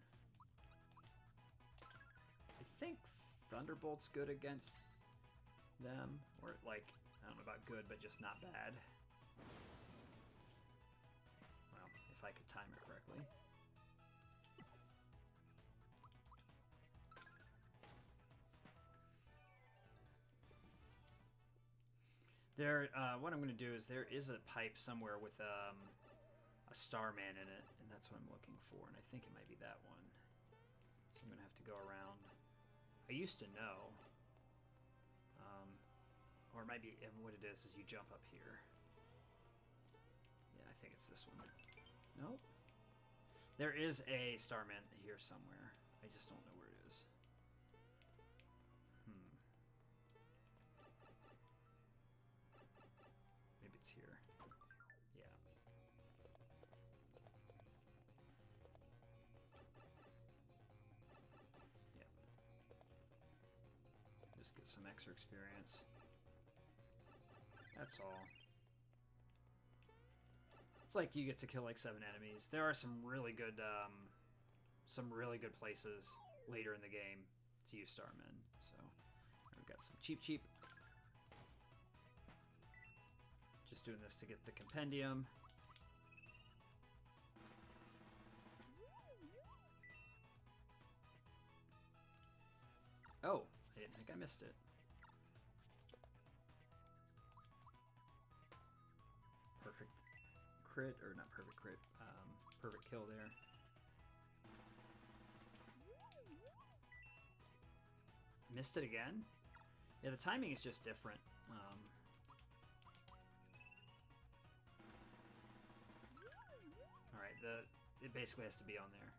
I think Thunderbolt's good against them. Or, like, I don't know about good, but just not bad. Well, if I could time it correctly. What I'm going to do is there is a pipe somewhere with a Starman in it, and that's what I'm looking for, and I think it might be that one. So I'm going to have to go around. I used to know. Or it might be, and what it is you jump up here. Yeah, I think it's this one. Nope. There is a Starman here somewhere. I just don't know where it is. Maybe it's here. Yeah. Yep. Just get some extra experience. That's all. It's like you get to kill like 7 enemies. There are some really good places later in the game to use Starmen. So we've got some cheap. Just doing this to get the compendium. Oh, I didn't think I missed it. Perfect crit, or not perfect crit, perfect kill there. Missed it again? Yeah, the timing is just different. Alright, it basically has to be on there.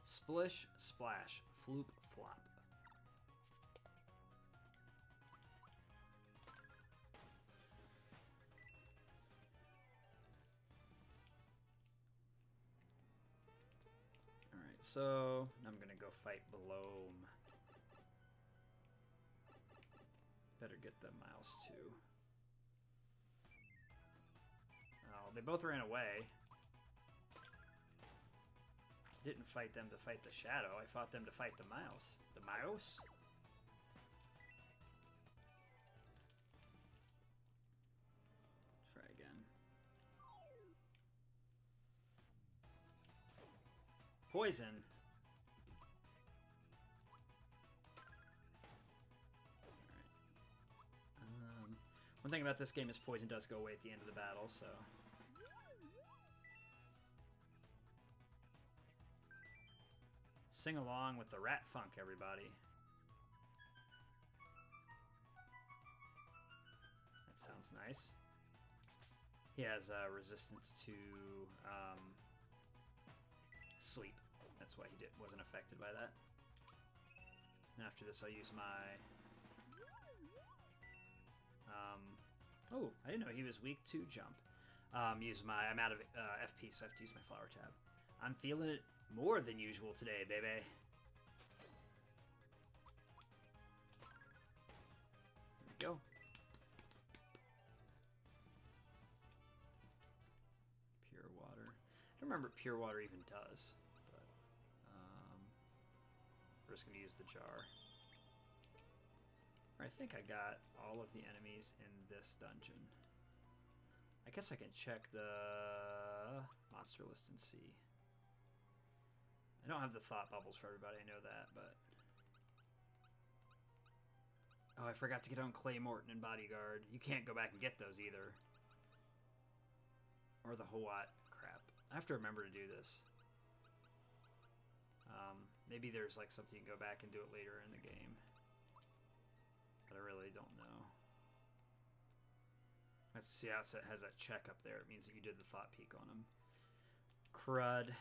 Splish, splash, floop, flop. Alright, so I'm gonna go fight Bloom. Better get the mouse too. Oh, they both ran away. Didn't fight them to fight the shadow. I fought them to fight the mouse. The mouse? Try again. Poison. Alright. One thing about this game is poison does go away at the end of the battle, so... Sing along with the rat funk, everybody. That sounds nice. He has resistance to sleep. That's why he wasn't affected by that. And after this, I'll use my... oh, I didn't know he was weak to jump. I'm out of FP, so I have to use my flower tab. I'm feeling it more than usual today, baby. There we go. Pure water. I don't remember what pure water even does, but we're just going to use the jar. I think I got all of the enemies in this dungeon. I guess I can check the monster list and see. I don't have the thought bubbles for everybody, I know that, but... Oh, I forgot to get on Clay Morton and Bodyguard. You can't go back and get those either. Or the Hawat. Crap. I have to remember to do this. Maybe there's like something you can go back and do it later in the game. But I really don't know. Let's see how it has that check up there. It means that you did the thought peek on them. Crud.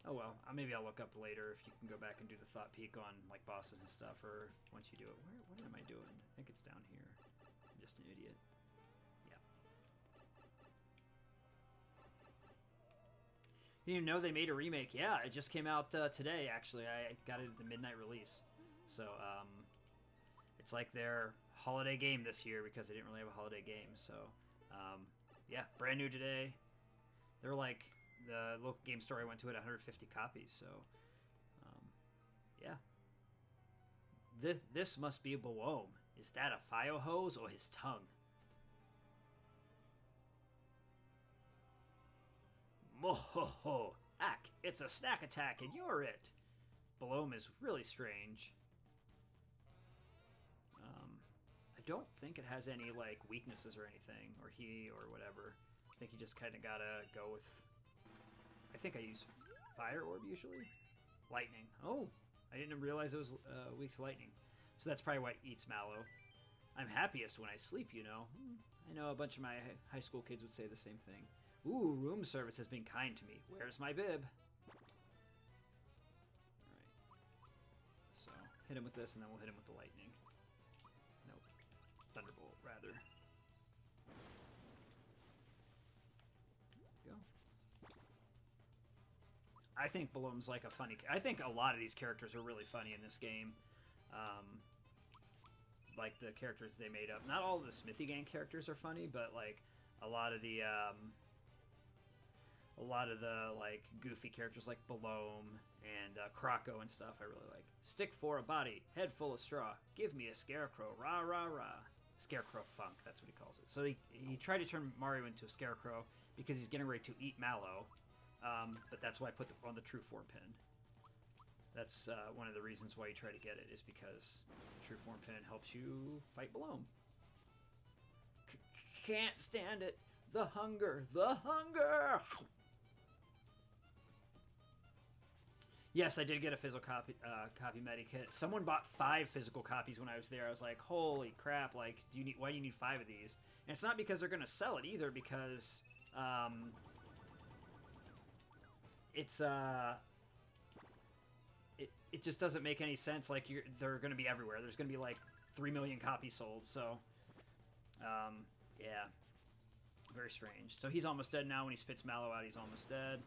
Oh well, maybe I'll look up later if you can go back and do the thought peek on like bosses and stuff, or once you do it. What am I doing? I think it's down here. I'm just an idiot. Yeah. You didn't know they made a remake? Yeah, it just came out today, actually. I got it at the midnight release. So, it's like their holiday game this year because they didn't really have a holiday game. So, yeah, brand new today. They're like... The local game store I went to had 150 copies, so yeah. This must be a Boom. Is that a fire hose or his tongue? Mohoho! Ack, it's a snack attack and you're it! Boom is really strange. I don't think it has any like weaknesses or anything, or whatever. I think you just kind of gotta go with... I think I use fire orb usually. Lightning. Oh, I didn't realize it was weak to lightning. So that's probably why it eats mallow. I'm happiest when I sleep, you know. I know a bunch of my high school kids would say the same thing. Ooh, room service has been kind to me. Where's my bib? Alright. So, hit him with this and then we'll hit him with the lightning. Nope. Thunderbolt, rather. Go. I think Bloom's like a funny... I think a lot of these characters are really funny in this game. like the characters they made up. Not all of the Smithy Gang characters are funny, but like a lot of the like goofy characters like Balome and Croco and stuff I really like. Stick for a body, head full of straw. Give me a scarecrow, rah rah rah. Scarecrow funk, that's what he calls it. So he tried to turn Mario into a scarecrow because he's getting ready to eat Mallow, but that's why I put on the true form pin. That's one of the reasons why you try to get it, is because the true form pin helps you fight Balome. Can't stand it. The hunger. The hunger! Yes, I did get a physical copy medikit. Someone bought 5 physical copies when I was there. I was like, holy crap, like, why do you need 5 of these? And it's not because they're going to sell it either, because it just doesn't make any sense. Like, they're going to be everywhere. There's going to be like 3 million copies sold, so yeah, very strange. So he's almost dead now. When he spits Mallow out, he's almost dead.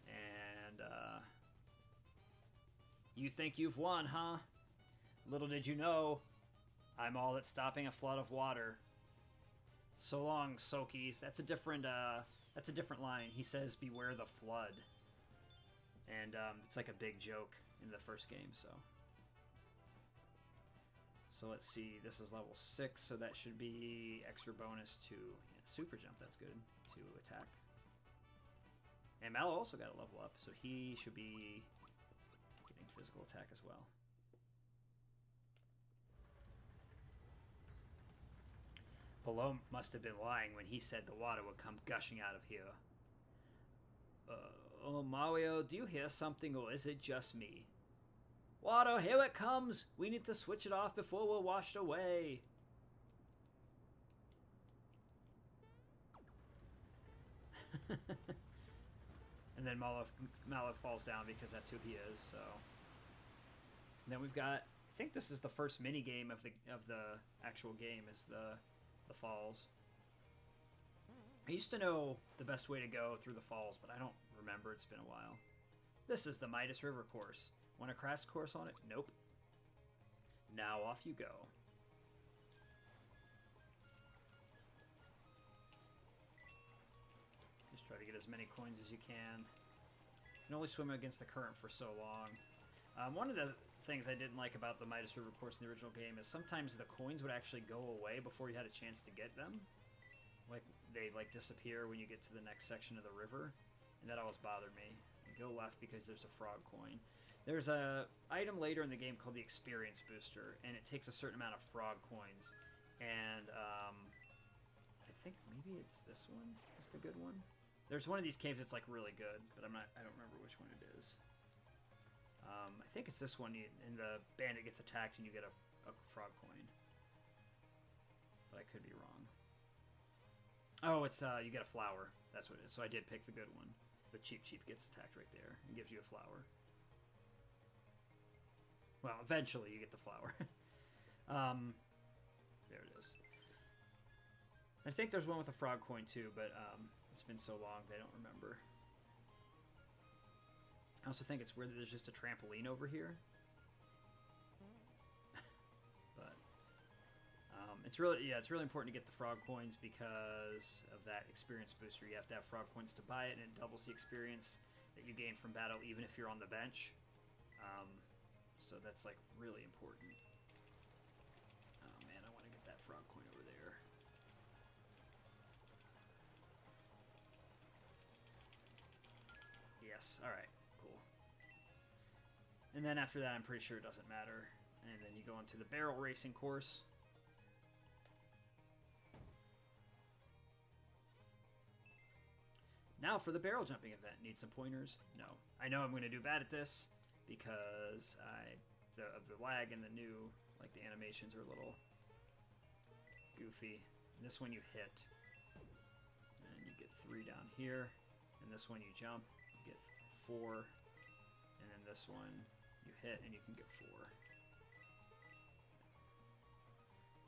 And you think you've won, huh? Little did you know, I'm all that's stopping a flood of water. So long, Sokies. That's a different line. He says, "Beware the flood," and it's like a big joke in the first game. So let's see. This is level 6, so that should be extra bonus to super jump. That's good to attack. And Mallow also got a level up, so he should be getting physical attack as well. Balome must have been lying when he said the water would come gushing out of here. Oh, Mario, do you hear something, or is it just me? Water, here it comes! We need to switch it off before we're washed away. And then Mallow falls down because that's who he is, so... And then we've got... I think this is the first mini game of the actual game, is the falls. I used to know the best way to go through the falls, but I don't remember. It's been a while. This is the Midas River course. Want a crash course on it? Nope. Now off you go. Just try to get as many coins as you can. You can only swim against the current for so long. One of the things I didn't like about the Midas River course in the original game is sometimes the coins would actually go away before you had a chance to get them. Like, they like disappear when you get to the next section of the river, and that always bothered me. You go left because there's a frog coin. There's a item later in the game called the Experience Booster, and it takes a certain amount of frog coins. And I think maybe it's this one is the good one. There's one of these caves that's like really good, but I don't remember which one it is. I think it's this one, and the bandit gets attacked and you get a frog coin. But I could be wrong. Oh, it's you get a flower. That's what it is. So I did pick the good one. The cheap gets attacked right there and gives you a flower. Well, eventually you get the flower. There it is. I think there's one with a frog coin too, but it's been so long they don't remember. I also think it's weird that there's just a trampoline over here. But it's really important to get the frog coins because of that experience booster. You have to have frog coins to buy it, and it doubles the experience that you gain from battle, even if you're on the bench. So that's like really important. Oh man, I want to get that frog coin over there. Yes. All right. Cool. And then after that, I'm pretty sure it doesn't matter. And then you go into the barrel racing course. Now for the barrel jumping event. Need some pointers? No. I know I'm going to do bad at this because of the lag and the new, like, the animations are a little goofy. And this one you hit, and you get 3 down here. And this one you jump, you get 4. And then this one you hit, and you can get 4.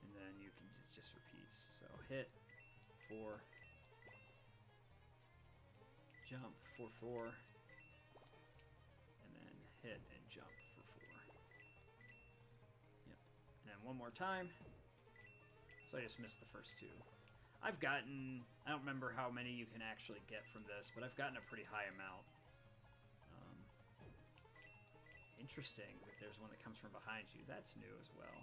And then you can just repeats. So hit, 4, jump for 4, and then hit and jump for 4. Yep. then one more time. So I just missed the first two. I've gotten, I don't remember how many you can actually get from this, but I've gotten a pretty high amount. Interesting that there's one that comes from behind you. That's new as well.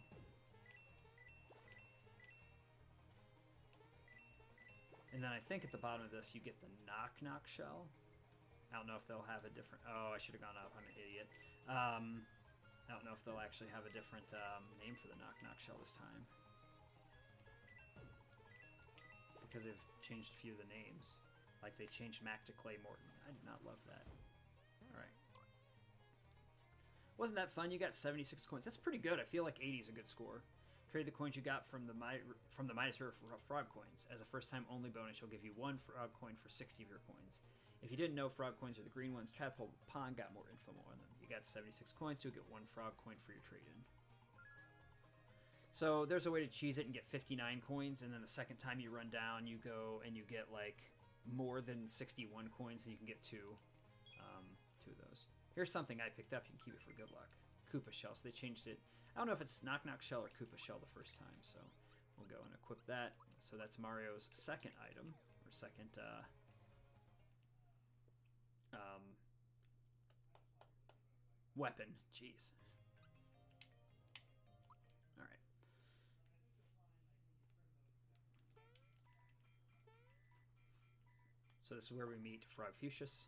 And then I think at the bottom of this you get the Knock Knock shell. I don't know if they'll have a different... Oh, I should have gone up. I'm an idiot. I don't know if they'll actually have a different name for the Knock Knock shell this time. Because they've changed a few of the names. Like they changed Mac to Clay Morton. I did not love that. Alright. Wasn't that fun? You got 76 coins. That's pretty good. I feel like 80 is a good score. Trade the coins you got from the Midas River for frog coins. As a first-time only bonus, you'll give you 1 frog coin for 60 of your coins. If you didn't know, frog coins are the green ones. Tadpole Pond got more info on them. You got 76 coins, so you'll get 1 frog coin for your trade-in. So there's a way to cheese it and get 59 coins, and then the second time you run down, you go and you get like more than 61 coins, and you can get two of those. Here's something I picked up. You can keep it for good luck. Koopa shell. So they changed it. I don't know if it's Knock Knock shell or Koopa shell the first time, so we'll go and equip that. So that's Mario's second item, or second weapon. Jeez. All right. So this is where we meet Frogfucius.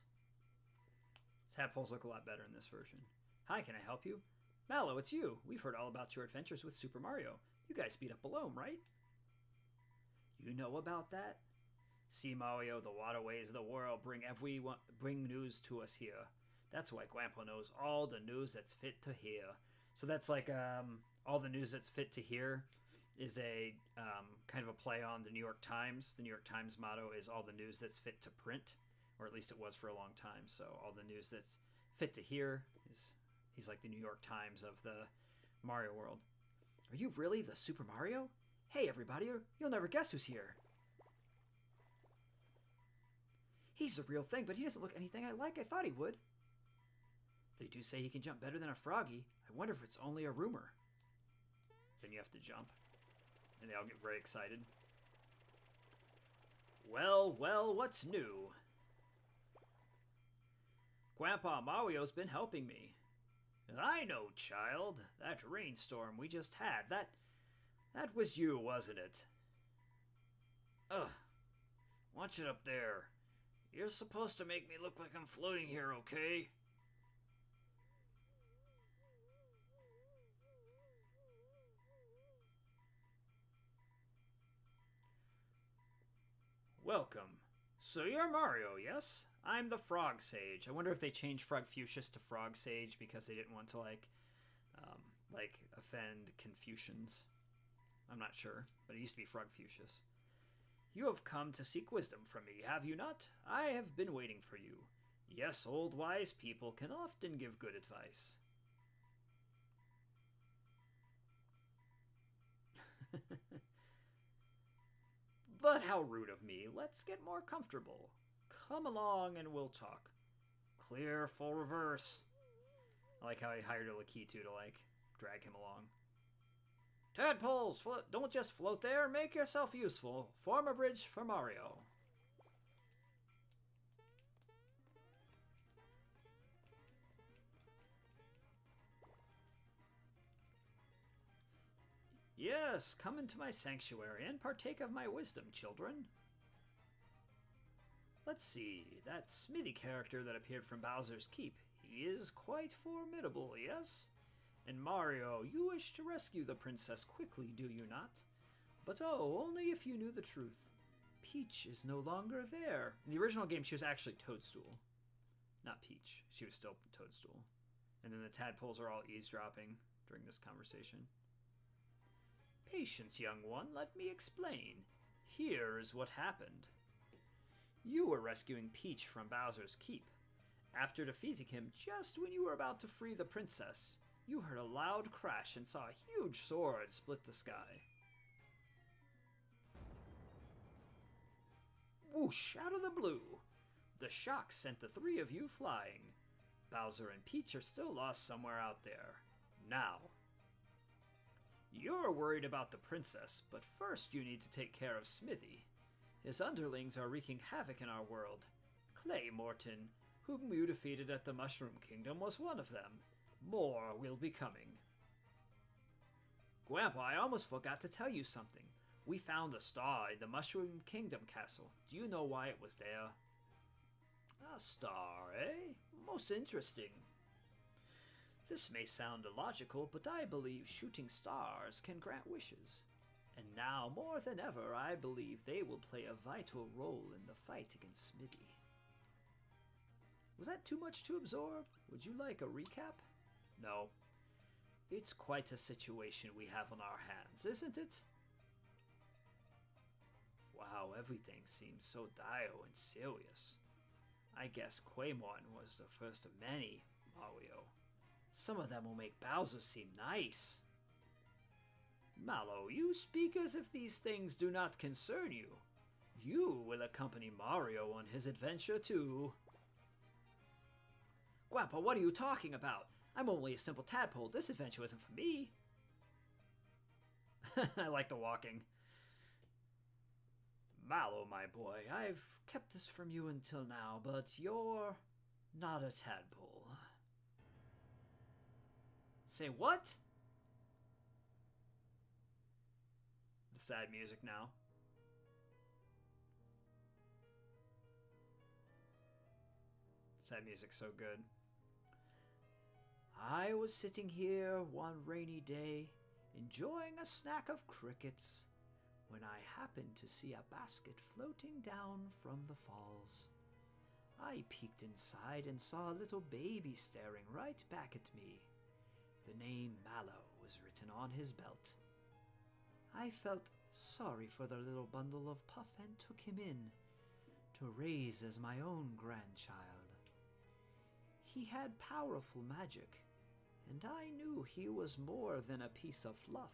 Tadpoles look a lot better in this version. Hi, can I help you? Mallow, it's you. We've heard all about your adventures with Super Mario. You guys beat up Balloon, right? You know about that? See, Mario, the waterways of the world bring news to us here. That's why Grandpa knows all the news that's fit to hear. So that's like all the news that's fit to hear is a kind of a play on the New York Times. The New York Times motto is all the news that's fit to print, or at least it was for a long time. So all the news that's fit to hear is... He's like the New York Times of the Mario world. Are you really the Super Mario? Hey, everybody, you'll never guess who's here. He's the real thing, but he doesn't look anything like I thought he would. They do say he can jump better than a froggy. I wonder if it's only a rumor. Then you have to jump. And they all get very excited. Well, well, what's new? Grandpa Mario's been helping me. I know, child. That rainstorm we just had, that was you, wasn't it? Ugh. Watch it up there. You're supposed to make me look like I'm floating here, okay? Welcome. So you're Mario, yes? I'm the Frog Sage. I wonder if they changed Frogfucius to Frog Sage because they didn't want to, like offend Confucians. I'm not sure, but it used to be Frogfucius. You have come to seek wisdom from me, have you not? I have been waiting for you. Yes, old wise people can often give good advice. But how rude of me. Let's get more comfortable. Come along and we'll talk. Clear, full reverse. I like how he hired a Lakitu to, like, drag him along. Tadpoles, don't just float there. Make yourself useful. Form a bridge for Mario. Yes, come into my sanctuary and partake of my wisdom, children. Let's see, that Smithy character that appeared from Bowser's Keep. He is quite formidable, yes? And Mario, you wish to rescue the princess quickly, do you not? But oh, only if you knew the truth. Peach is no longer there. In the original game, she was actually Toadstool. Not Peach. She was still Toadstool. And then the tadpoles are all eavesdropping during this conversation. Patience, young one, let me explain. Here is what happened. You were rescuing Peach from Bowser's Keep. After defeating him just when you were about to free the princess, you heard a loud crash and saw a huge sword split the sky. Whoosh, out of the blue. The shock sent the three of you flying. Bowser and Peach are still lost somewhere out there. Now. You're worried about the princess, but first you need to take care of Smithy. His underlings are wreaking havoc in our world. Clay Morton, whom you defeated at the Mushroom Kingdom, was one of them. More will be coming. Grandpa, I almost forgot to tell you something. We found a star in the Mushroom Kingdom castle. Do you know why it was there? A star, eh? Most interesting. This may sound illogical, but I believe shooting stars can grant wishes. And now, more than ever, I believe they will play a vital role in the fight against Smithy. Was that too much to absorb? Would you like a recap? No. It's quite a situation we have on our hands, isn't it? Wow, everything seems so dire and serious. I guess Quaymon was the first of many, Mario. Some of them will make Bowser seem nice. Mallow, you speak as if these things do not concern you. You will accompany Mario on his adventure too. Grandpa, what are you talking about? I'm only a simple tadpole. This adventure isn't for me. I like the walking. Mallow, my boy, I've kept this from you until now, but you're not a tadpole. Say what? The sad music now. Sad music so good. I was sitting here one rainy day, enjoying a snack of crickets, when I happened to see a basket floating down from the falls. I peeked inside and saw a little baby staring right back at me. The name Mallow was written on his belt. I felt sorry for the little bundle of puff and took him in to raise as my own grandchild. He had powerful magic, and I knew he was more than a piece of fluff.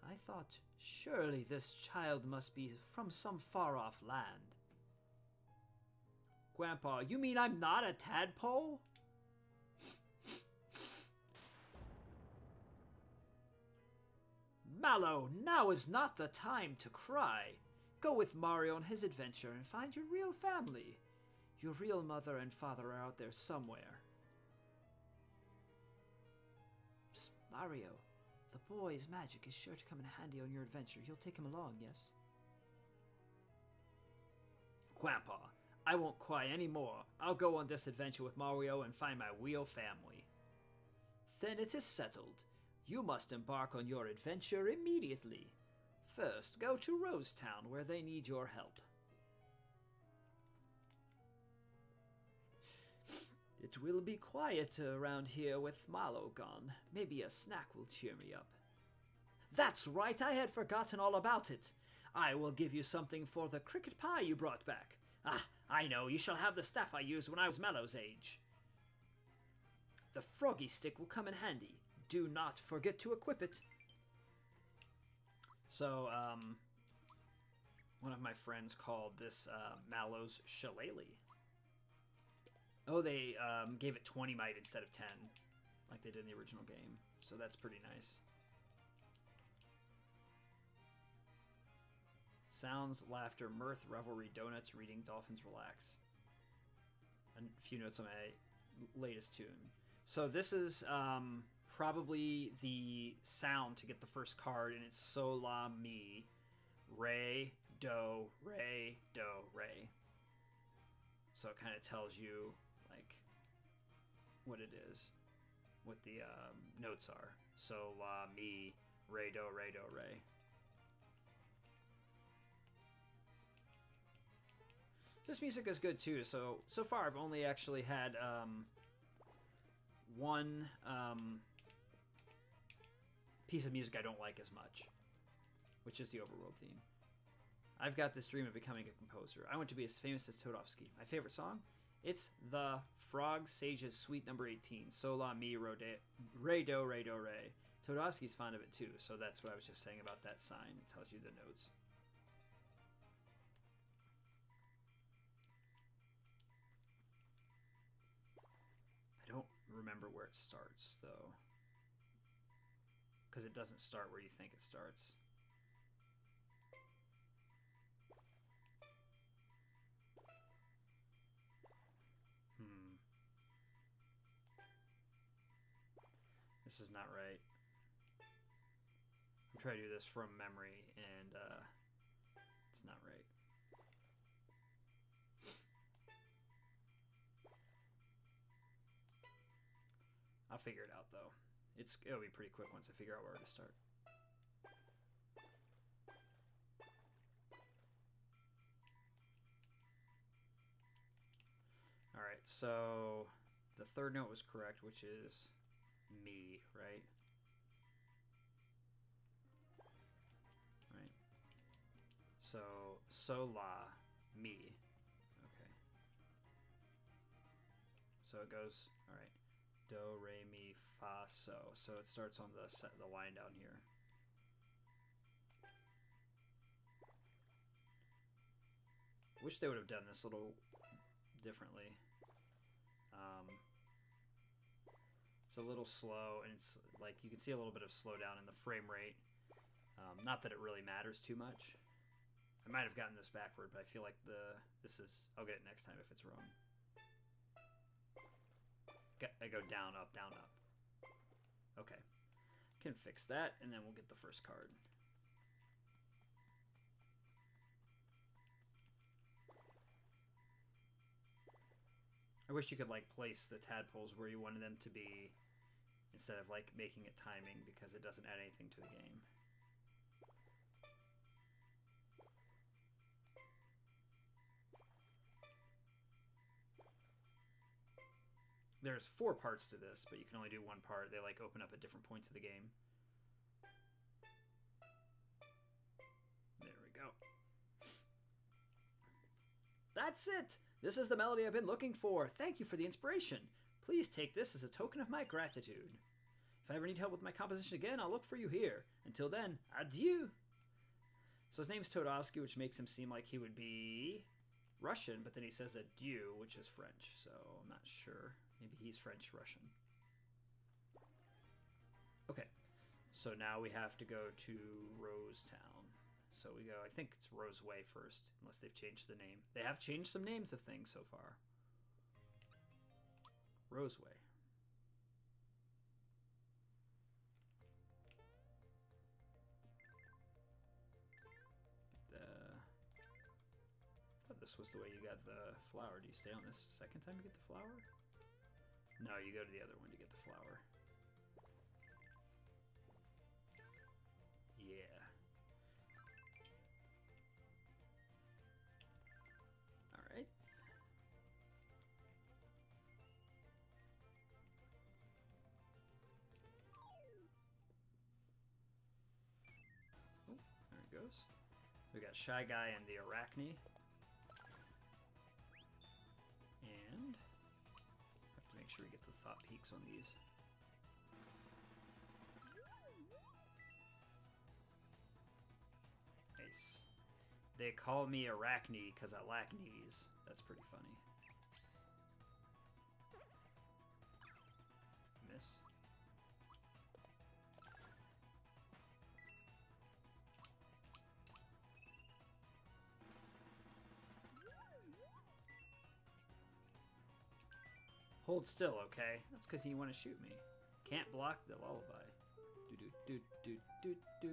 I thought, surely this child must be from some far-off land. Grandpa, you mean I'm not a tadpole? Mallow, now is not the time to cry. Go with Mario on his adventure and find your real family. Your real mother and father are out there somewhere. Psst, Mario, the boy's magic is sure to come in handy on your adventure. You'll take him along, yes? Grandpa, I won't cry anymore. I'll go on this adventure with Mario and find my real family. Then it is settled. You must embark on your adventure immediately. First, go to Rosetown, where they need your help. It will be quiet around here with Mallow gone. Maybe a snack will cheer me up. That's right, I had forgotten all about it. I will give you something for the cricket pie you brought back. Ah, I know, you shall have the staff I used when I was Mallow's age. The froggy stick will come in handy. Do not forget to equip it. So, one of my friends called this Mallow's Shillelagh. Oh, they gave it 20 might instead of 10, like they did in the original game. So that's pretty nice. Sounds, laughter, mirth, revelry, donuts, reading, dolphins, relax. A few notes on my latest tune. So this is probably the sound to get the first card, and it's So La Mi, Re, Do, Re, Do, Re. So it kind of tells you like what it is, what the notes are. So La Mi, Re, Do, Re, Do, Re. This music is good too. So far I've only actually had one piece of music I don't like as much, which is the overworld theme. I've got this dream of becoming a composer. I want to be as famous as Todovsky. My favorite song? It's the Frog Sage's Suite number 18. So La Mi Re Do Re Do Re. Todovsky's fond of it too, so that's what I was just saying about that sign. It tells you the notes. I don't remember where it starts though. because it doesn't start where you think it starts. This is not right. I'm trying to do this from memory, and it's not right. I'll figure it out, though. It'll be pretty quick once I figure out where to start. Alright, so the third note was correct, which is me, right? Right. So la, me. Okay. So it goes, alright. Do, re, mi, fa, so. So it starts on the line down here. Wish they would have done this a little differently. It's a little slow, and it's like you can see a little bit of slowdown in the frame rate. Not that it really matters too much. I might have gotten this backward, but I feel like this is... I'll get it next time if it's wrong. I go down, up, down, up. Okay. Can fix that, and then we'll get the first card. I wish you could like place the tadpoles where you wanted them to be instead of like making it timing, because it doesn't add anything to the game. There's 4 parts to this, but you can only do one part. They like open up at different points of the game. There we go. That's it! This is the melody I've been looking for. Thank you for the inspiration. Please take this as a token of my gratitude. If I ever need help with my composition again, I'll look for you here. Until then, adieu! So his name's Todovsky, which makes him seem like he would be Russian, but then he says adieu, which is French, so I'm not sure. Maybe he's French-Russian. Okay, so now we have to go to Rosetown. So we go, I think it's Roseway first, unless they've changed the name. They have changed some names of things so far. Roseway. I thought this was the way you got the flower. Do you stay on this second time you get the flower? No, you go to the other one to get the flower. Yeah. Alright. Oh, there it goes. So we got Shy Guy and the Arachne. And have to make sure we get the thought peaks on these. Nice. They call me Arachne because I lack knees. That's pretty funny. Miss. Hold still, okay? That's because you want to shoot me. Can't block the lullaby. Do do do do do do.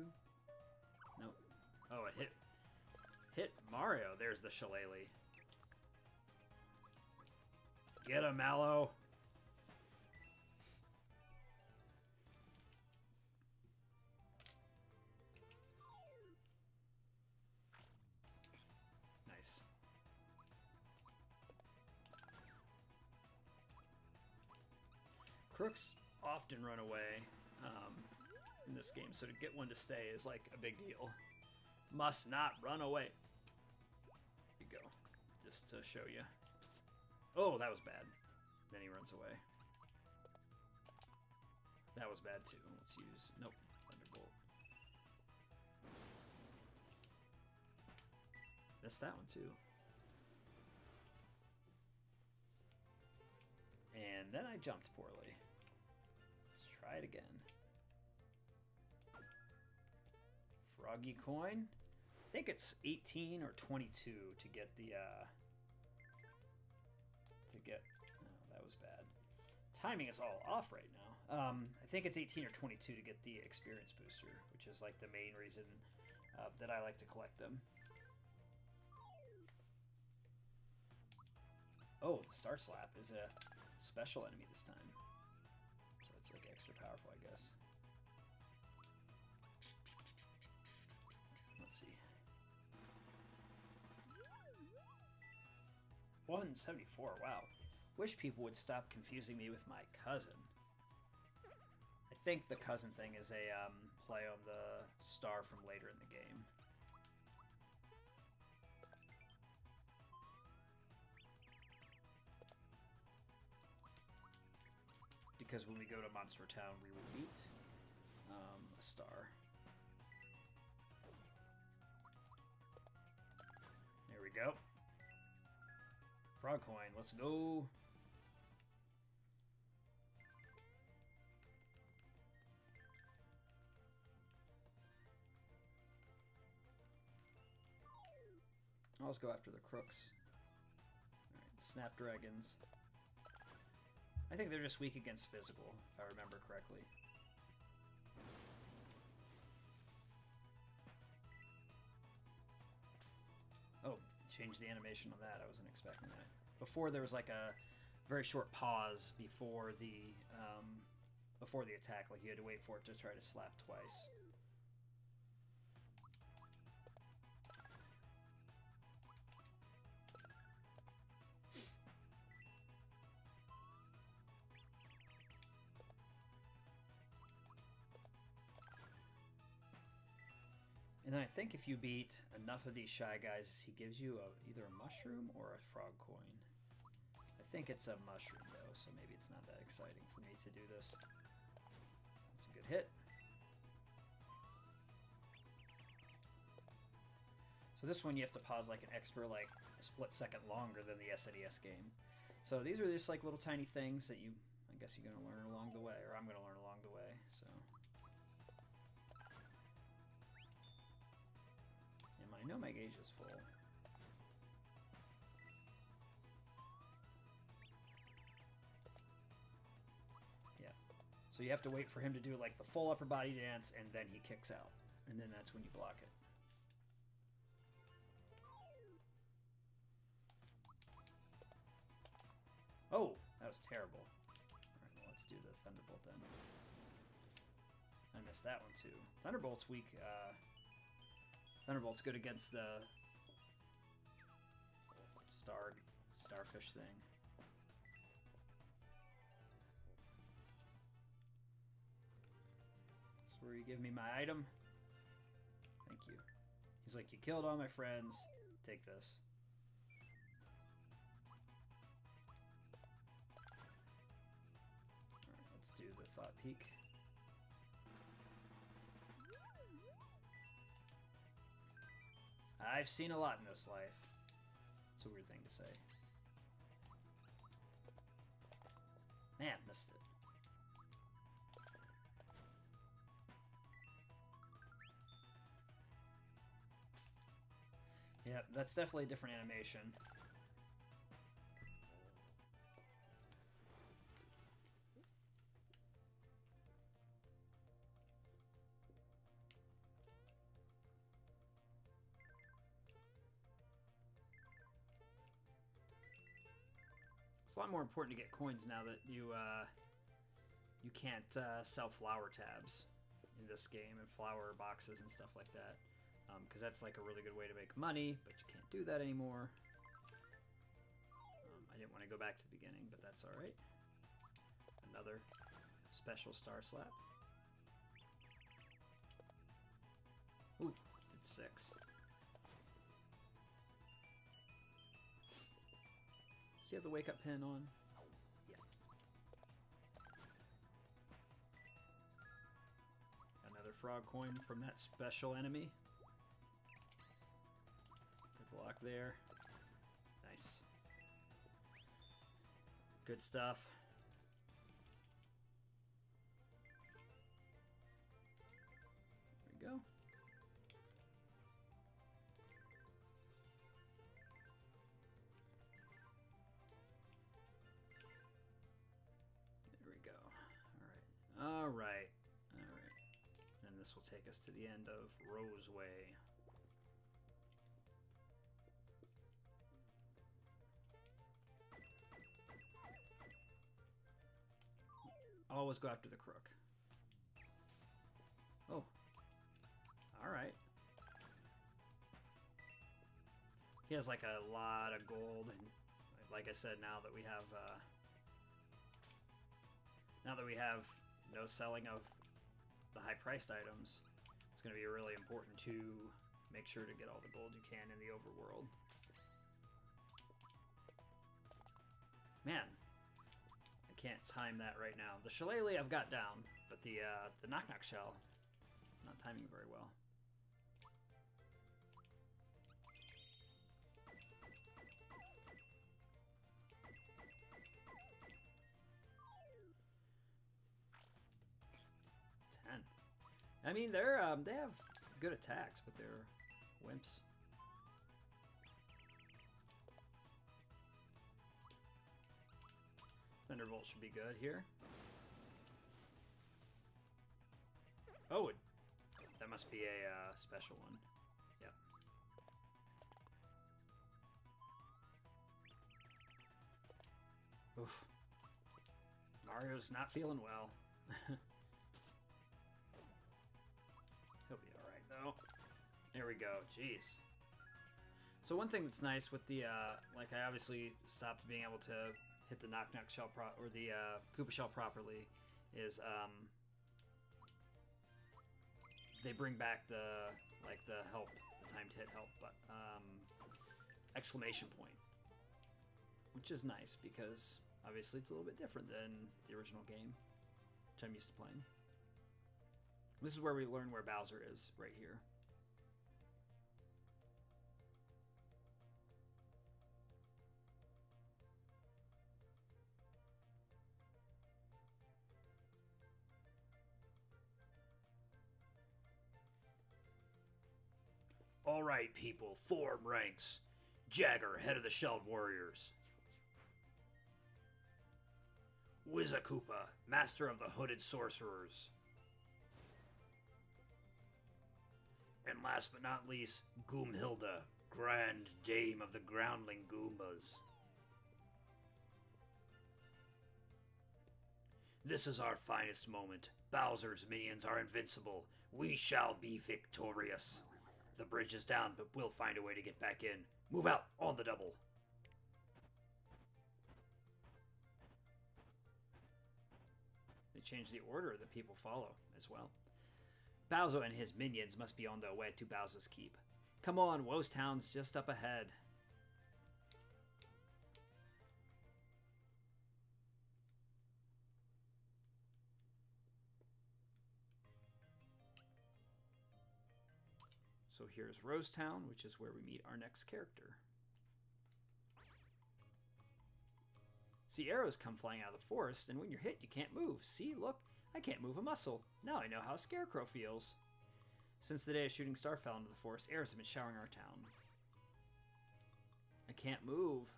Nope. Oh, it hit Mario. There's the shillelagh. Get him, Mallow. Nice. Crooks often run away in this game, so to get one to stay is like a big deal. Must not run away. Here you go. Just to show you. Oh, that was bad. Then he runs away. That was bad too. Let's use... Nope. Thunderbolt. Missed that one too. And then I jumped poorly. Let's try it again. Froggy coin. I think it's 18 or 22 to get the oh, that was bad. Timing is all off right now. I think it's 18 or 22 to get the experience booster, which is like the main reason that I like to collect them. Oh, the Star Slap is a special enemy this time. So it's like extra powerful, I guess. Let's see. 174, wow. Wish people would stop confusing me with my cousin. I think the cousin thing is a play on the star from later in the game. Because when we go to Monster Town, we will meet a star. There we go. Frog coin, let's go. Let's go after the crooks. Alright, the Snapdragons. I think they're just weak against physical, if I remember correctly. Oh, change the animation on that. I wasn't expecting that. Before there was like a very short pause before the attack, like you had to wait for it to try to slap twice. And then I think if you beat enough of these Shy Guys, he gives you either a mushroom or a frog coin. I think it's a mushroom, though, so maybe it's not that exciting for me to do this. That's a good hit. So this one you have to pause like an extra, like, a split second longer than the SNES game. So these are just like little tiny things that you, I guess you're going to learn along the way, or I'm going to learn along the way, so... I know my gauge is full. Yeah. So you have to wait for him to do like the full upper body dance and then he kicks out. And then that's when you block it. Oh, that was terrible. Alright, well, let's do the Thunderbolt then. I missed that one too. Thunderbolt's weak. Thunderbolt's good against the starfish thing. That's where you give me my item. Thank you. He's like, you killed all my friends. Take this. Alright, let's do the Thought Peak. I've seen a lot in this life. It's a weird thing to say. Man, missed it. Yeah, that's definitely a different animation. It's a lot more important to get coins now that you can't sell flower tabs in this game and flower boxes and stuff like that, because that's like a really good way to make money, but you can't do that anymore. I didn't want to go back to the beginning, but that's all right. Another special Star Slap. Ooh, did 6. Do you have the wake up pin on? Yeah. Another frog coin from that special enemy. Good block there. Nice. Good stuff. There we go. Alright. Alright. And this will take us to the end of Roseway. Always go after the crook. Oh. Alright. He has like a lot of gold, and like I said, now that we have no selling of the high-priced items, it's going to be really important to make sure to get all the gold you can in the overworld. Man, I can't time that right now. The shillelagh I've got down, but the knock-knock shell, not timing very well. I mean, they have good attacks, but they're wimps. Thunderbolt should be good here. Oh, that must be a special one. Yep. Oof. Mario's not feeling well. He'll be alright, though. There we go. Jeez. So one thing that's nice with the, like, I obviously stopped being able to hit the knock-knock shell or the Koopa shell properly, is, they bring back the, like, the help, the timed hit help, but, exclamation point. Which is nice, because, obviously, it's a little bit different than the original game, which I'm used to playing. This is where we learn where Bowser is, right here. All right, people, form ranks. Jagger, head of the Shelled Warriors. Wizakoopa, master of the Hooded Sorcerers. And last but not least, Goomhilda, Grand Dame of the Groundling Goombas. This is our finest moment. Bowser's minions are invincible. We shall be victorious. The bridge is down, but we'll find a way to get back in. Move out on the double. They changed the order that people follow as well. Bowser and his minions must be on their way to Bowser's Keep. Come on, Woes Town's just up ahead. So here's Rose Town, which is where we meet our next character. See, arrows come flying out of the forest, and when you're hit, you can't move. See, look, I can't move a muscle. Now I know how a scarecrow feels. Since the day a shooting star fell into the forest, arrows have been showering our town. I can't move.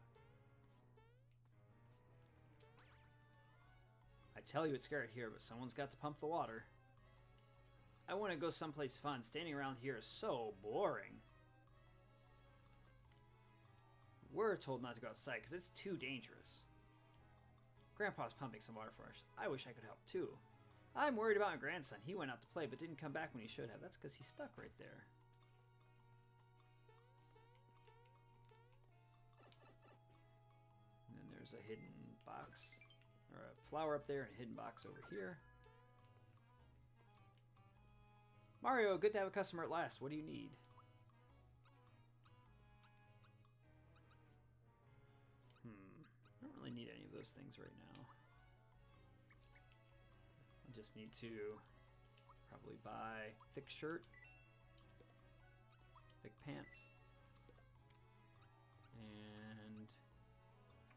I tell you it's scary here, but someone's got to pump the water. I want to go someplace fun. Standing around here is so boring. We're told not to go outside because it's too dangerous. Grandpa's pumping some water for us. I wish I could help too. I'm worried about my grandson. He went out to play but didn't come back when he should have. That's because he's stuck right there. And then there's a hidden box, or a flower up there and a hidden box over here. Mario, good to have a customer at last. What do you need? I don't really need any of those things right now. I just need to probably buy thick shirt, thick pants, and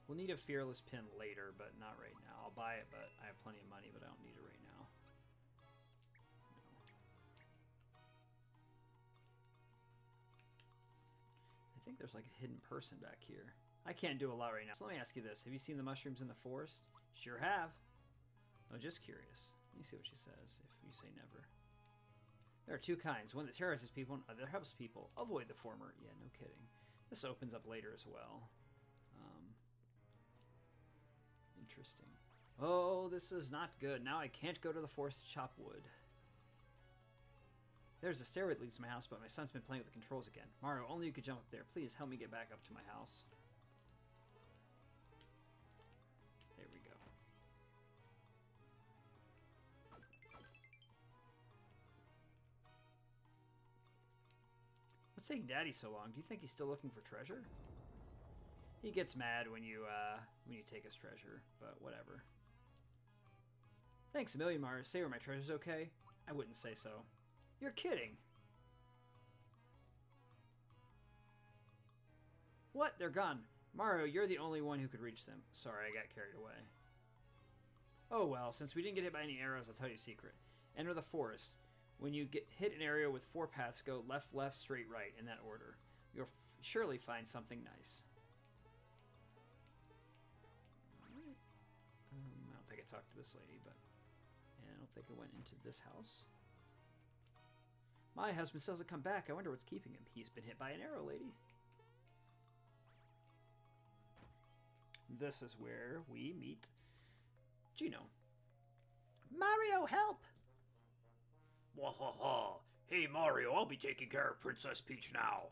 we'll need a fearless pin later, but not right now. I'll buy it, but I have plenty of money, but I don't need it right now. I think there's like a hidden person back here. I can't do a lot right now. So let me ask you this. Have you seen the mushrooms in the forest? Sure have. I'm just curious. Let me see what she says if you say never. There are two kinds. One that terrorizes people and other helps people. Avoid the former. Yeah, no kidding. This opens up later as well. Interesting. Oh, this is not good. Now I can't go to the forest to chop wood. There's a stairway that leads to my house, but my son's been playing with the controls again. Mario, only you could jump up there. Please help me get back up to my house. There we go. What's taking Daddy so long? Do you think he's still looking for treasure? He gets mad when you take his treasure, but whatever. Thanks a million, Mario. Say where my treasure's okay? I wouldn't say so. You're kidding. What? They're gone. Mario, you're the only one who could reach them. Sorry, I got carried away. Oh well, since we didn't get hit by any arrows, I'll tell you a secret. Enter the forest. When you hit an area with 4 paths, go left, left, straight, right, in that order. You'll surely find something nice. I don't think I talked to this lady, but and I don't think I went into this house. My husband still hasn't come back. I wonder what's keeping him. He's been hit by an arrow, lady. This is where we meet Gino. Mario, help! Wahaha! Hey Mario, I'll be taking care of Princess Peach now.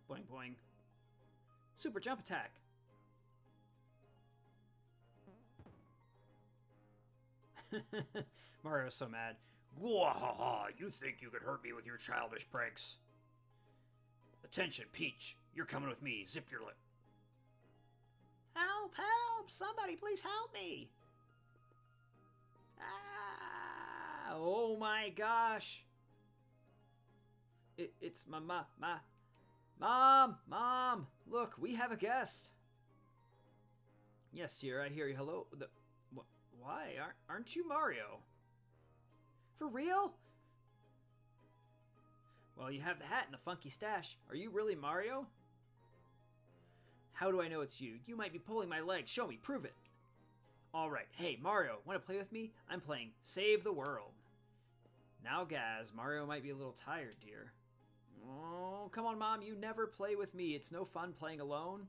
Boing boing. Super jump attack. Mario's so mad. Wahaha! You think you could hurt me with your childish pranks? Attention, Peach. You're coming with me. Zip your lip. Help! Help! Somebody please help me! Ah! Oh my gosh! It's my Mom! Look, we have a guest. Yes, dear. I hear you. Hello. Why aren't you Mario? For real? Well, you have the hat and the funky stash. Are you really Mario? How do I know it's you? You might be pulling my leg. Show me. Prove it. Alright. Hey, Mario, want to play with me? I'm playing Save the World. Now, Gaz, Mario might be a little tired, dear. Oh, come on, Mom. You never play with me. It's no fun playing alone.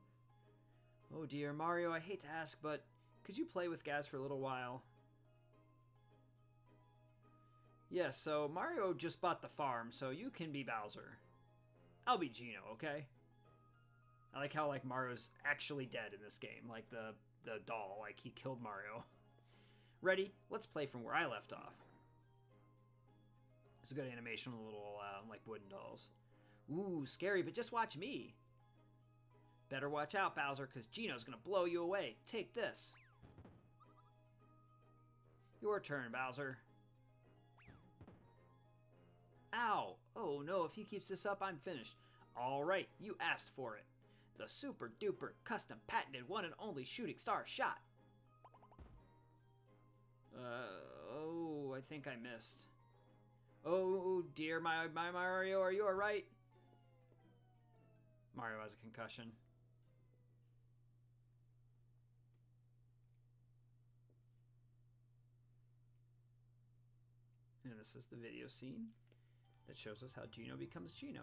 Oh, dear. Mario, I hate to ask, but could you play with Gaz for a little while? Yes, so Mario just bought the farm, so you can be Bowser. I'll be Gino, okay? I like how, like, Mario's actually dead in this game. Like, the doll, like, he killed Mario. Ready? Let's play from where I left off. It's a good animation of the little, like, wooden dolls. Ooh, scary, but just watch me. Better watch out, Bowser, because Gino's gonna blow you away. Take this. Your turn, Bowser. Ow! Oh no, if he keeps this up, I'm finished. Alright, you asked for it. The super duper custom patented one and only shooting star shot. Oh, I think I missed. Oh dear, my Mario, are you alright? Mario has a concussion. And this is the video scene that shows us how Gino becomes Gino.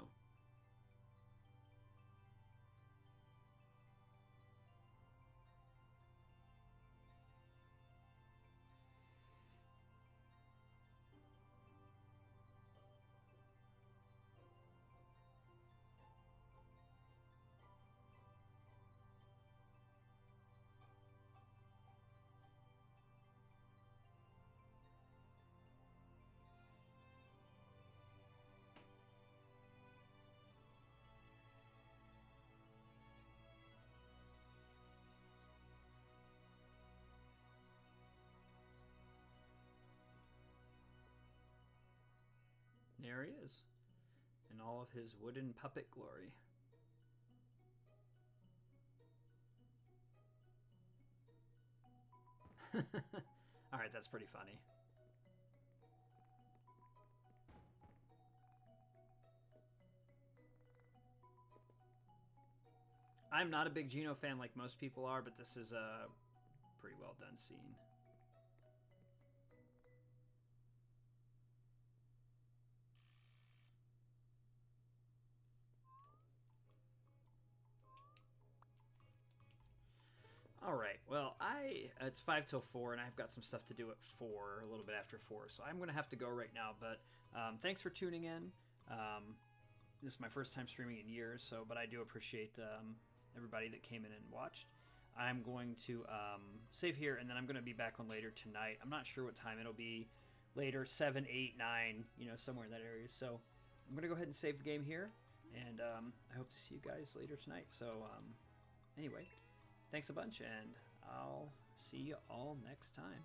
There he is, in all of his wooden puppet glory. Alright, that's pretty funny. I'm not a big Gino fan like most people are, but this is a pretty well done scene. All right. Well, it's 5 till 4, and I've got some stuff to do at 4, a little bit after 4, so I'm gonna have to go right now. But thanks for tuning in. This is my first time streaming in years, but I do appreciate everybody that came in and watched. I'm going to save here, and then I'm going to be back on later tonight. I'm not sure what time it'll be later, 7, 8, 9, somewhere in that area. So I'm going to go ahead and save the game here, and I hope to see you guys later tonight. So anyway, thanks a bunch, and I'll see you all next time.